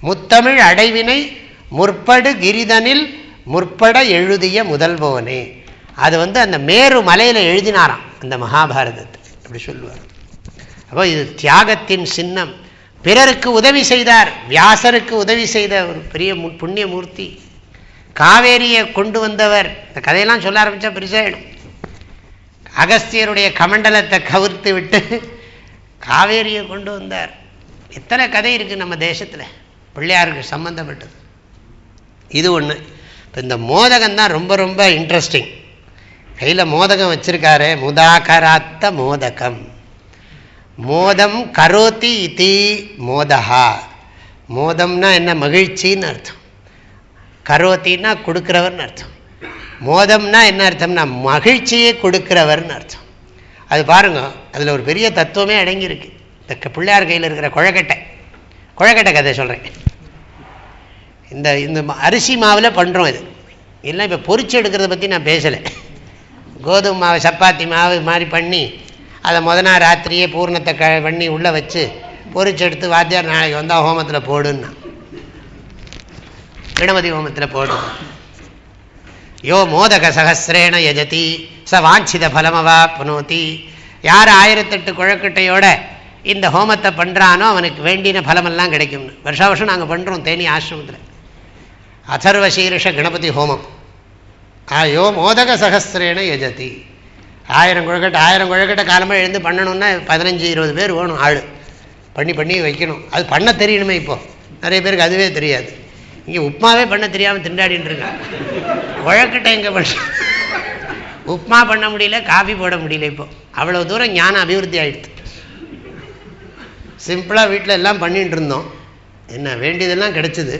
முத்தமிழ் அடைவினை முற்படு கிரிதனில் முற்பட எழுதிய முதல்வோனே. அது அந்த மேரு மலையில் எழுதினாராம் அந்த மகாபாரதத்தை, அப்படி சொல்லுவார். அப்போ இது தியாகத்தின் சின்னம். பிறருக்கு உதவி செய்தார், வியாசருக்கு உதவி செய்த ஒரு பெரிய புண்ணியமூர்த்தி. காவேரியை கொண்டு வந்தவர். இந்த கதையெல்லாம் சொல்ல ஆரம்பித்தா பெருசாகிடும். அகஸ்தியருடைய கமண்டலத்தை கவிர்த்து விட்டு காவேரியை கொண்டு வந்தார். எத்தனை கதை இருக்குது நம்ம தேசத்தில் பிள்ளையாருக்கு சம்பந்தப்பட்டது. இது ஒன்று. இப்போ இந்த மோதகம் தான் ரொம்ப ரொம்ப இன்ட்ரெஸ்டிங். கையில் மோதகம் வச்சிருக்காரு. முதாகராத்த மோதகம். மோதம் கரோதி இதி மோதஹா. மோதம்னா என்ன? மகிழ்ச்சின்னு அர்த்தம். கரோத்தின்னா கொடுக்கிறவர்னு அர்த்தம். மோதம்னா என்ன அர்த்தம்னா மகிழ்ச்சியை கொடுக்கிறவர்னு அர்த்தம். அது பாருங்க, அதில் ஒரு பெரிய தத்துவமே அடங்கியிருக்கு. இந்த பிள்ளையார் கையில் இருக்கிற குழக்கட்டை கதை சொல்கிறேன். இந்த அரிசி மாவில் பண்ணுறோம். இது எல்லாம் இப்போ பொரிச்சு எடுக்கிறத பற்றி நான் பேசலை. கோதுமை மாவு சப்பாத்தி மாவு மாதிரி பண்ணி அதை நாள் ராத்திரியே பூர்ணத்தை பண்ணி உள்ளே வச்சு பொரிச்சு எடுத்து வாத்தியார் நாளைக்கு வந்தால் ஹோமத்தில் போடுன்னா, கணபதி ஹோமத்தில் போடு. யோ மோதக சகசிரேண யஜதி ச வாஞ்சித பலமவா புனோதி. யார் 1008 குழக்கட்டையோட இந்த ஹோமத்தை பண்ணுறானோ அவனுக்கு வேண்டின பலமெல்லாம் கிடைக்கும்னு வருஷா வருஷம் நாங்கள் பண்ணுறோம் தேனி ஆசிரமத்தில். அதர்வசீர்ஷ கணபதி ஹோமம். யோ மோதக சகசிரேண யஜதி. 1000 குழக்கட்டை காலமாக எழுந்து பண்ணணுன்னா 15-20 பேர் வேணும் ஆள் பண்ணி பண்ணி வைக்கணும். அது பண்ண தெரியணுமே. இப்போது நிறைய பேருக்கு அதுவே தெரியாது. இங்கே உப்மாவே பண்ண தெரியாமல் திண்டாடின்னு இருக்காங்க. குழக்கட்டை எங்கே பண்ண உப்மா பண்ண முடியல, காஃபி போட முடியல. இப்போ அவ்வளோ தூரம் ஞானம் அபிவிருத்தி ஆகிடுது. சிம்பிளாக வீட்டில் எல்லாம் பண்ணிட்டு இருந்தோம், என்ன வேண்டியதெல்லாம் கிடைச்சிது.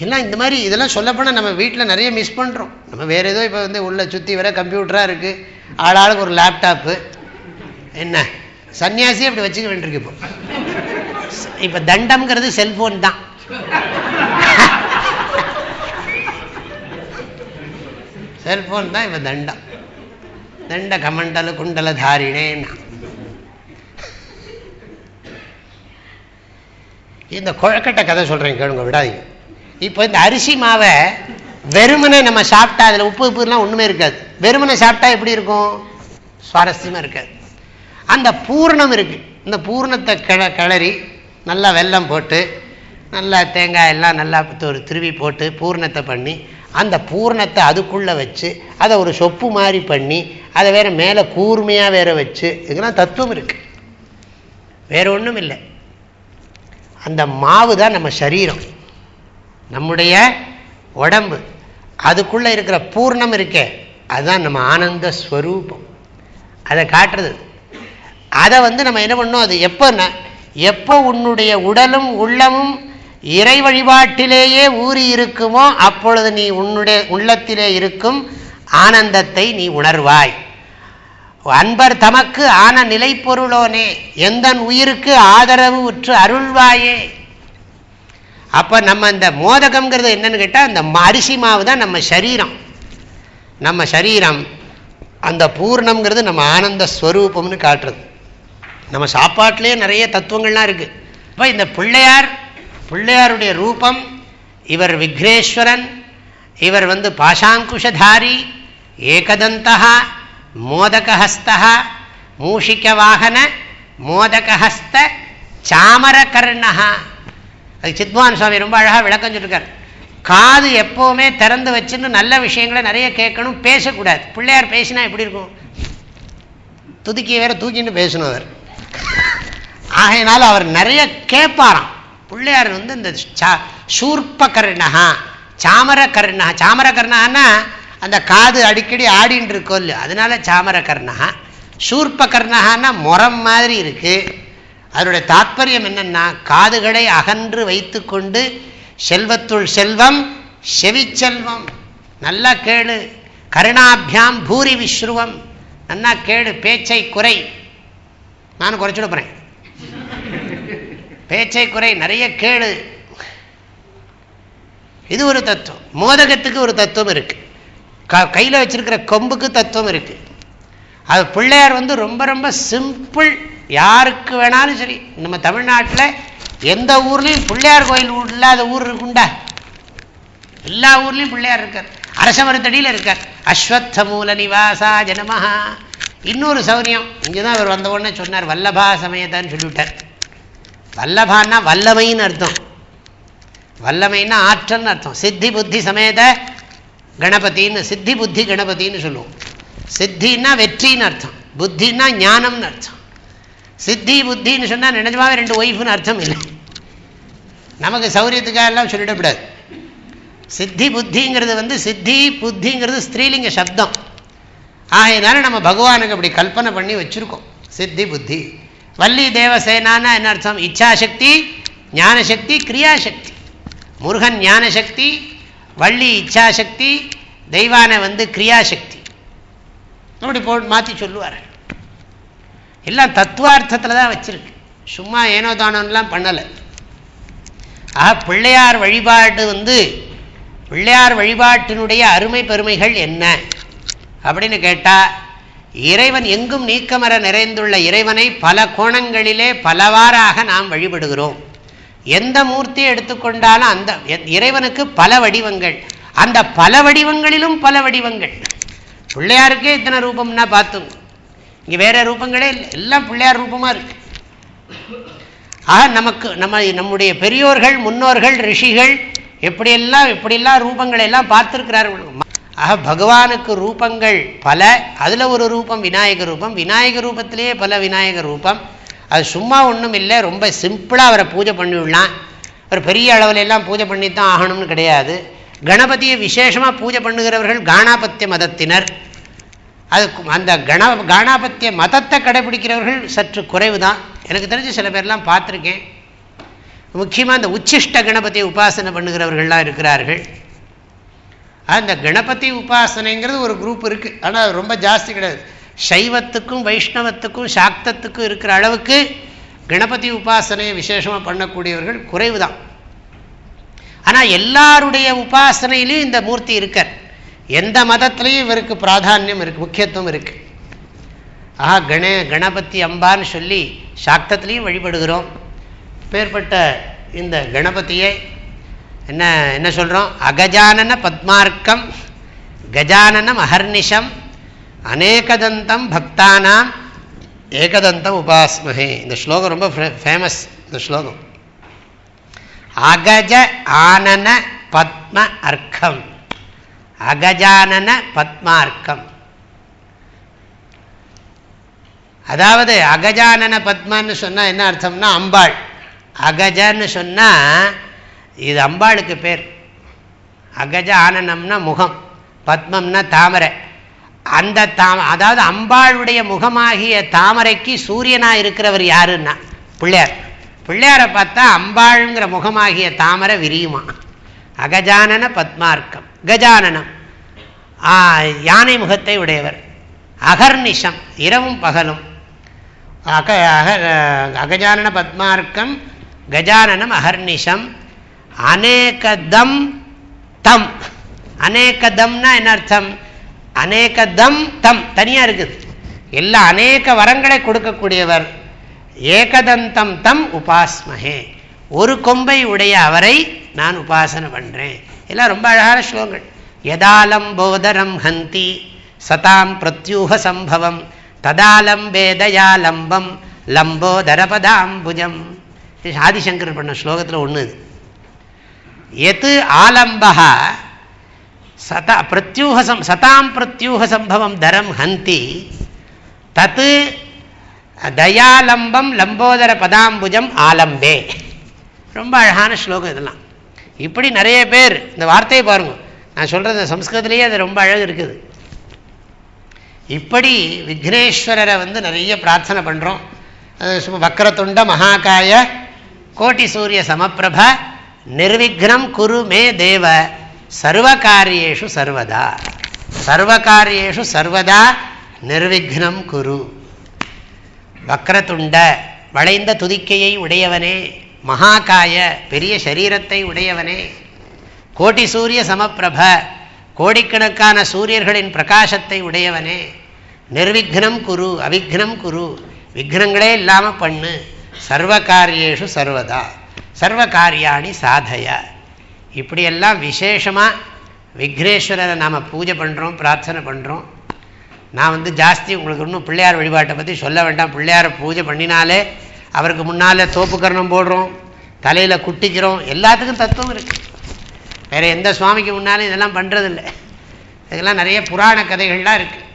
எல்லாம் இந்த மாதிரி இதெல்லாம் சொல்லப்போனால் நம்ம வீட்டில் நிறைய மிஸ் பண்ணுறோம். நம்ம வேறு ஏதோ இப்போ உள்ள சுற்றி வர கம்ப்யூட்டராக இருக்குது, ஆளாளுக்கு ஒரு லேப்டாப்பு. என்ன சன்னியாசி அப்படி வச்சுக்க வேண்டியிருக்கு. இப்போ தண்டம்ங்கிறது செல்ஃபோன் தான். செல்ஃபோன் தான் இப்போ தண்டம். தண்ட கமண்டல குண்டல தாரிணேன்னா. இந்த குழக்கட்டை கதை சொல்கிறேன் கேளுங்க, விடாதீங்க. இப்போ இந்த அரிசி மாவை வெறுமனை நம்ம சாப்பிட்டா அதில் உப்புலாம் ஒன்றுமே இருக்காது. வெறுமனை சாப்பிட்டா எப்படி இருக்கும்? சுவாரஸ்யமாக இருக்காது. அந்த பூர்ணம் இருக்குது, இந்த பூர்ணத்தை கிளறி நல்லா வெல்லம் போட்டு நல்லா தேங்காய் எல்லாம் நல்லா ஒரு திருவி போட்டு பூர்ணத்தை பண்ணி அந்த பூர்ணத்தை அதுக்குள்ளே வச்சு அதை ஒரு சொப்பு மாதிரி பண்ணி அதை வேறு மேலே கூர்மையாக வேற வச்சு, இதெல்லாம் தத்துவம் இருக்குது, வேற ஒன்றும் இல்லை. அந்த மாவு தான் நம்ம சரீரம், நம்முடைய உடம்பு. அதுக்குள்ளே இருக்கிற பூர்ணம் இருக்கே அதுதான் நம்ம ஆனந்த ஸ்வரூபம். அதை காட்டுறது. அதை நம்ம என்ன பண்ணோம், அது எப்போ உன்னுடைய உடலும் உள்ளமும் இறை வழிபாட்டிலேயே ஊறி இருக்குமோ அப்பொழுது நீ உன்னுடைய உள்ளத்திலே இருக்கும் ஆனந்தத்தை நீ உணர்வாய். அன்பர் தமக்கு ஆன நிலை பொருளோனே எந்த உயிருக்கு ஆதரவு உற்று அருள்வாயே. அப்ப நம்ம இந்த மோதகம்ங்கிறது என்னன்னு கேட்டா அந்த அரிசி மாவு தான் நம்ம சரீரம். நம்ம சரீரம் அந்த பூர்ணம்ங்கிறது நம்ம ஆனந்த ஸ்வரூபம்னு காட்டுறது. நம்ம சாப்பாட்டிலே நிறைய தத்துவங்கள்லாம் இருக்கு. அப்ப இந்த பிள்ளையாருடைய ரூபம், இவர் விக்னேஸ்வரன், இவர் பாஷாங்குஷதாரி, ஏகதந்தா, மோதகஹஸ்தா, மூஷிக வாகன, மோதகஹஸ்த, சாமரகர்ணஹா. அது சித்வான் சுவாமி ரொம்ப அழகாக விளக்கம் சொல்லியிருக்கார். காது எப்போவுமே திறந்து வச்சுன்னு நல்ல விஷயங்களை நிறைய கேட்கணும், பேசக்கூடாது. பிள்ளையார் பேசினா எப்படி இருக்கும்? துதுக்கி வேற தூக்கின்னு பேசணும் அவர். ஆகையினால அவர் நிறைய கேட்பாராம். பிள்ளையார் இந்த சூர்பகர்ணஹா, சாமரகர்ணஹா. சாமரகர்ணஹான்னா அந்த காது அடிக்கடி ஆடின்னு இருக்கோ இல்லையோ, அதனால சாமரகர்ணஹா. சூர்பகர்ணஹான்னா முரம் மாதிரி இருக்கு. அதனுடைய தாற்பயம் என்னன்னா, காதுகளை அகன்று வைத்து கொண்டு செல்வத்துள் செல்வம் செவிச்செல்வம், நல்லா கேளு. கருணாபியாம் பூரி விஸ்ருவம், நல்லா கேளு. பேச்சை குறை. நானும் குறைச்சுட போறேன். பேச்சை குறை, நிறைய கேளு. இது ஒரு தத்துவம். மோதகத்துக்கு ஒரு தத்துவம் இருக்கு. கையில் வச்சிருக்கிற கொம்புக்கு தத்துவம் இருக்கு. அது பிள்ளையார் ரொம்ப ரொம்ப சிம்பிள். யாருக்கு வேணாலும் சரி, நம்ம தமிழ்நாட்டில் எந்த ஊர்லேயும் பிள்ளையார் கோயில் இல்லாத ஊர் இருக்குண்டா? எல்லா ஊர்லேயும் பிள்ளையார் இருக்கார். அரச மரத்தடியில் இருக்கார். அஸ்வத்த மூல நிவாசா ஜனமஹா. இன்னொரு சௌரியம், இங்கே தான் அவர் வந்த உடனே சொன்னார், வல்லபா சமயத்தான்னு சொல்லிவிட்டார். வல்லபான்னா வல்லமைன்னு அர்த்தம். வல்லமைன்னா ஆற்றல்னு அர்த்தம். சித்தி புத்தி சமேத கணபதின்னு, சித்தி புத்தி கணபதின்னு சொல்லுவோம். சித்தின்னா வெற்றின்னு அர்த்தம், புத்தின்னா ஞானம்னு அர்த்தம். சித்தி புத்தின்னு சொன்னால் நினைஞ்சமாவே 2 ஒய்ஃப்னு அர்த்தம் இல்லை. நமக்கு சௌரியத்துக்காக எல்லாம் சொல்லிடக்கூடாது. சித்தி புத்திங்கிறது சித்தி புத்திங்கிறது ஸ்திரீலிங்க சப்தம். ஆகையினால நம்ம பகவானுக்கு அப்படி கல்பனை பண்ணி வச்சிருக்கோம். சித்தி புத்தி. வள்ளி தேவசேனான்னா என்ன அர்த்தம்? இச்சாசக்தி, ஞானசக்தி, கிரியாசக்தி. முருகன் ஞானசக்தி, வள்ளி இச்சாசக்தி, தெய்வான கிரியாசக்தி. அப்படி மாற்றி சொல்லுவார். எல்லாம் தத்துவார்த்தத்தில் தான் வச்சிருக்கு, சும்மா ஏனோ தானோலாம் பண்ணலை. பிள்ளையார் வழிபாடு பிள்ளையார் வழிபாட்டினுடைய அருமை பெருமைகள் என்ன அப்படின்னு கேட்டால், இறைவன் எங்கும் நீக்கமர நிறைந்துள்ள இறைவனை பல கோணங்களிலே பலவாறாக நாம் வழிபடுகிறோம். எந்த மூர்த்தியை எடுத்துக்கொண்டாலும் அந்த இறைவனுக்கு பல வடிவங்கள், அந்த பல வடிவங்களிலும் பல வடிவங்கள். பிள்ளையாருக்கே இத்தனை ரூபம்னா பார்த்துங்க, இங்கே வேற ரூபங்களே இல்லை, எல்லாம் பிள்ளையார் ரூபமாக இருக்கு. ஆக நம்முடைய பெரியோர்கள் முன்னோர்கள் ரிஷிகள் எப்படியெல்லாம் ரூபங்களை எல்லாம் பார்த்துருக்கிறார்கள். ஆக பகவானுக்கு ரூபங்கள் பல, அதில் ஒரு ரூபம் விநாயக ரூபம். விநாயக ரூபத்திலேயே பல விநாயக ரூபம். அது சும்மா ஒன்றும் இல்லை, ரொம்ப சிம்பிளாக அவரை பூஜை பண்ணிவிடலாம். ஒரு பெரிய அளவில் எல்லாம் பூஜை பண்ணித்தான் ஆகணும்னு கிடையாது. கணபதியை விசேஷமாக பூஜை பண்ணுகிறவர்கள் காணாபத்திய மதத்தினர். அது அந்த காணாபத்திய மதத்தை கடைபிடிக்கிறவர்கள் சற்று குறைவு தான். எனக்கு தெரிஞ்ச சில பேர்லாம் பார்த்துருக்கேன். முக்கியமாக இந்த உச்சிஷ்ட கணபதியை உபாசனை பண்ணுகிறவர்கள்லாம் இருக்கிறார்கள். அந்த கணபதி உபாசனைங்கிறது ஒரு குரூப் இருக்குது, ஆனால் அது ரொம்ப ஜாஸ்தி கிடையாது. சைவத்துக்கும் வைஷ்ணவத்துக்கும் சாக்தத்துக்கும் இருக்கிற அளவுக்கு கணபதி உபாசனையை விசேஷமாக பண்ணக்கூடியவர்கள் குறைவு தான். ஆனால் எல்லாருடைய உபாசனையிலையும் இந்த மூர்த்தி இருக்கார். எந்த மதத்திலையும் இவருக்கு பிராதானியம் இருக்குது, முக்கியத்துவம் இருக்குது. கணபதி அம்பான்னு சொல்லி சாக்தத்திலையும் வழிபடுகிறோம். பேர்பட்ட இந்த கணபதியை என்ன சொல்கிறோம்? அகஜானன பத்மார்க்கம் கஜானனம் அஹர்நிஷம் அநேகதந்தம் பக்தானாம் ஏகதந்தம் உபாஸ்மஹே. இந்த ஸ்லோகம் ரொம்ப ஃபேமஸ். இந்த ஸ்லோகம் அகஜ ஆனன பத்ம அர்க்கம், அகஜானன பத்மார்க்கம். அதாவது அகஜானன பத்மான்னு சொன்னால் என்ன அர்த்தம்னா அம்பாள். அகஜன்னு சொன்னால் இது அம்பாளுக்கு பேர். அகஜ ஆனனம்னா முகம், பத்மம்னா தாமரை. அந்த அதாவது அம்பாளுடைய முகமாகிய தாமரைக்கு சூரியனாக இருக்கிறவர் யாருன்னா பிள்ளையார். பிள்ளையாரை பார்த்தா அம்பாளுங்கிற முகமாகிய தாமரை விரியுமா. அகஜானன பத்மார்க்கம். கஜானனம் யானை முகத்தை உடையவர். அகர்நிஷம் இரவும் பகலும். அகஜானன பத்மார்க்கம் கஜானனம் அகர்நிஷம் அநேகதம் தம். அநேகதம்னா என்ன அர்த்தம்? அநேகதம் தம் தனியாக இருக்குது, எல்லா அநேக வரங்களை கொடுக்கக்கூடியவர். ஏகதந்தம் தம் உபாஸ்மஹே, ஒரு கொம்பை உடைய அவரை நான் உபாசனை பண்ணுறேன். எல்லாம் ரொம்ப அழகான ஸ்லோகங்கள். யதாலம்போதரம் ஹந்தி சதாம் பிரத்யூஹ சம்பவம் ததாலம் வேதயா லம்பம் லம்போதரபதாம்புஜம். ஆதிசங்கர் பண்ண ஸ்லோகத்தில் ஒன்று. எது ஆலம்பா சதாம் பிரத்யூஹ சம்பவம் தரம் ஹந்தி தத்து தயாலம்பம் லம்போதர பதாம்புஜம் ஆலம்பே. ரொம்ப அழகான ஸ்லோகம் இதெல்லாம். இப்படி நிறைய பேர் இந்த வார்த்தையை பாருங்க, நான் சொல்கிறது சம்ஸ்கிருதத்திலேயே அது ரொம்ப அழகு இருக்குது. இப்படி விக்னேஸ்வரரை நிறைய பிரார்த்தனை பண்ணுறோம். வக்ரதுண்ட மகாகாய கோட்டி சூரிய சமப்பிரப நிர்விக்னம் குரு மே தேவ சர்வகாரியேஷு சர்வதா. சர்வகாரியேஷு சர்வதா நிர்விக்னம் குரு. வக்ரதுண்ட வளைந்த துதிக்கையை உடையவனே, மகாகாய பெரிய சரீரத்தை உடையவனே, கோட்டி சூரிய சமப்பிரப கோடிக்கணக்கான சூரியர்களின் பிரகாசத்தை உடையவனே, நிர்விக்னம் குரு அவிக்னம் குரு விக்னங்களே இல்லாமல் பண்ணு. சர்வகாரியேஷு சர்வதா சர்வகாரியாணி சாதய. இப்படியெல்லாம் விசேஷமாக விக்னேஸ்வரரை நாம் பூஜை பண்ணுறோம், பிரார்த்தனை பண்ணுறோம். நான் ஜாஸ்தி உங்களுக்கு இன்னும் பிள்ளையார் வழிபாட்டை பற்றி சொல்ல வேண்டாம். பிள்ளையாரை பூஜை பண்ணினாலே அவருக்கு முன்னால் தோப்புக்கரணம் போடுறோம், தலையில் குட்டிக்கிறோம், எல்லாத்துக்கும் தத்துவம் இருக்குது. வேறு எந்த சுவாமிக்கு முன்னாலும் இதெல்லாம் பண்ணுறதில்லை. இதெல்லாம் நிறைய புராண கதைகள்லாம் இருக்குது.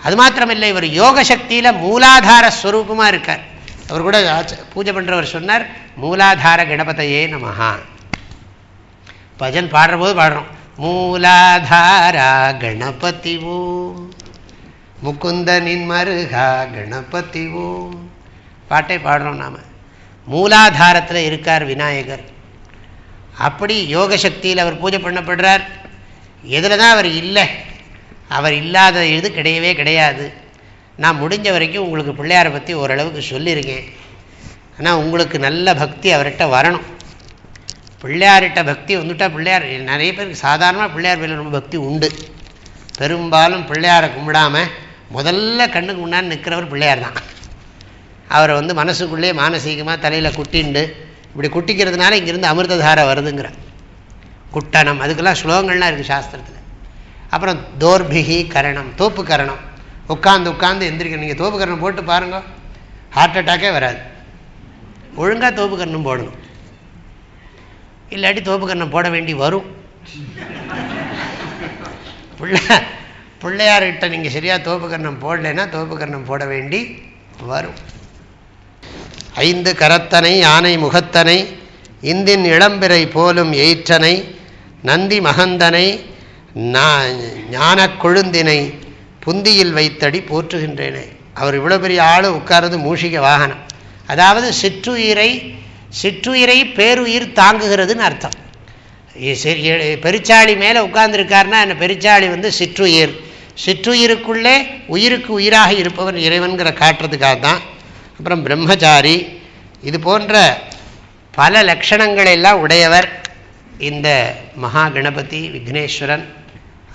அது மாத்திரமில்லை, இவர் யோக சக்தியில் மூலாதார ஸ்வரூபமாக இருக்கார். அவர் கூட பூஜை பண்ணுறவர் சொன்னார், மூலாதார கணபதையே நமஹா. பஜன் பாடுற போது பாடுறோம், மூலாதாரா கணபதி ஓம் முகுந்தனின் மருகா கணபதி ஓம். பாட்டை பாடுறோம் நாம். மூலாதாரத்தில் இருக்கார் விநாயகர். அப்படி யோக சக்தியில் அவர் பூஜை பண்ணப்படுறார். எதில் தான் அவர் இல்லை, அவர் இல்லாத இது கிடையவே கிடையாது. நான் முடிஞ்ச வரைக்கும் உங்களுக்கு பிள்ளையாரை பற்றி ஓரளவுக்கு சொல்லியிருக்கேன். ஆனால் உங்களுக்கு நல்ல பக்தி அவர்கிட்ட வரணும். பிள்ளையார்கிட்ட பக்தி வந்துட்டால் பிள்ளையார் நிறைய பேருக்கு சாதாரணமாக பிள்ளையார் மேலே ரொம்ப பக்தி உண்டு. பெரும்பாலும் பிள்ளையாரை கும்பிடாமல் முதல்ல கண்ணுக்கு முன்னாடி நிற்கிறவர் பிள்ளையார் தான். அவரை மனசுக்குள்ளேயே மானசீகமாக தலையில் குட்டிண்டு இப்படி குட்டிக்கிறதுனால இங்கேருந்து அமிர்ததாரை வருதுங்கிற குட்டணம், அதுக்கெல்லாம் ஸ்லோகங்கள்லாம் இருக்குது சாஸ்திரத்தில். அப்புறம் தோர்பிகி கரணம், தோப்பு கரணம், உட்காந்து எந்திரிக்கணும். நீங்கள் தோப்பு கரணம் போட்டு பாருங்க, ஹார்ட் அட்டாக்கே வராது. ஒழுங்காக தோப்பு கரணம் போடணும், இல்லாட்டி தோப்பு கரணம் போட வேண்டி வரும். பிள்ளையார்கிட்ட நீங்கள் சரியாக தோப்பு கரணம் போடலைன்னா தோப்பு கரணம் போட வேண்டி வரும். 5 கரத்தனை யானை முகத்தனை இந்தின் இளம்பிறை போலும் எயிற்றனை நந்தி மகந்தனை ஞான கொழுந்தினை புந்தியில் வைத்தடி போற்றுகின்றேனே. அவர் இவ்வளோ பெரிய ஆள் உட்கார்றது மூஷிக வாகனம், அதாவது சிற்றுயிரை பேருயிர் தாங்குகிறதுன்னு அர்த்தம். பெருச்சாளி மேலே உட்கார்ந்துருக்காருன்னா என்ன, பெருச்சாளி சிற்றுயிர், சிற்றுயிருக்குள்ளே உயிருக்கு உயிராக இருப்பவர் இறைவன்கிற காட்டுறதுக்காக தான். அப்புறம் பிரம்மச்சாரி, இது போன்ற பல லட்சணங்களெல்லாம் உடையவர் இந்த மகா கணபதி விக்னேஸ்வரன்.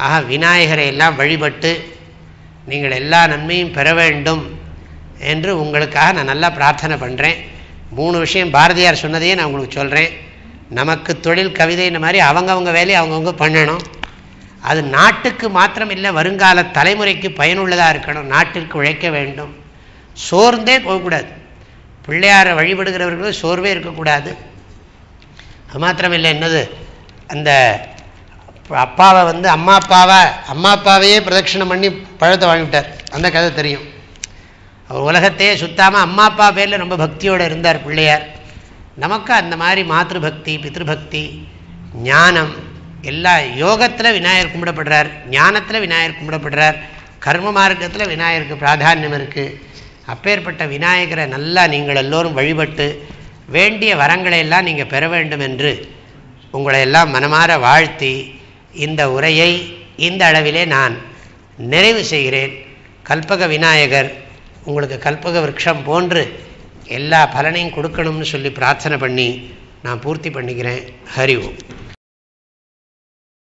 ஆக விநாயகரை எல்லாம் வழிபட்டு நீங்கள் எல்லா நன்மையும் பெற வேண்டும் என்று உங்களுக்காக நான் நல்லா பிரார்த்தனை பண்ணுறேன். 3 விஷயம் பாரதியார் சொன்னதையே நான் உங்களுக்கு சொல்கிறேன். நமக்கு தொழில், கவிதை, இந்த மாதிரி அவங்கவுங்க வேலையை அவங்கவுங்க பண்ணணும். அது நாட்டுக்கு மாத்திரம் இல்லை, வருங்கால தலைமுறைக்கு பயனுள்ளதாக இருக்கணும். நாட்டிற்கு உழைக்க வேண்டும், சோர்ந்தே போகக்கூடாது. பிள்ளையாரை வழிபடுகிறவர்களும் சோர்வே இருக்கக்கூடாது. அது மாத்திரம் இல்லை, என்னது அந்த அப்பாவை அம்மா அப்பாவையே பிரதட்சிணம் பண்ணி பழத்தை வாங்கிவிட்டார். அந்த கதை தெரியும். அவர் உலகத்தையே சுத்தாமல் அம்மா அப்பா பேரில் ரொம்ப பக்தியோடு இருந்தார் பிள்ளையார். நமக்கு அந்த மாதிரி மாத்ருபக்தி, பித்ருபக்தி, ஞானம், எல்லா யோகத்தில் விநாயகர் கும்பிடப்படுறார், ஞானத்தில் விநாயகர் கும்பிடப்படுறார், கர்ம மார்க்கத்தில் விநாயகருக்கு பிராதானியம் இருக்குது. அப்பேற்பட்ட விநாயகரை நல்லா நீங்கள் எல்லோரும் வழிபட்டு வேண்டிய வரங்களை எல்லாம் நீங்கள் பெற வேண்டும் என்று உங்களை எல்லாம் மனமாற வாழ்த்தி இந்த உரையை இந்த அளவிலே நான் நிறைவு செய்கிறேன். கல்பக விநாயகர் உங்களுக்கு கல்பக விருட்சம் போன்று எல்லா பலனையும் கொடுக்கணும்னு சொல்லி பிரார்த்தனை பண்ணி நான் பூர்த்தி பண்ணிக்கிறேன். ஹரி ஓம்.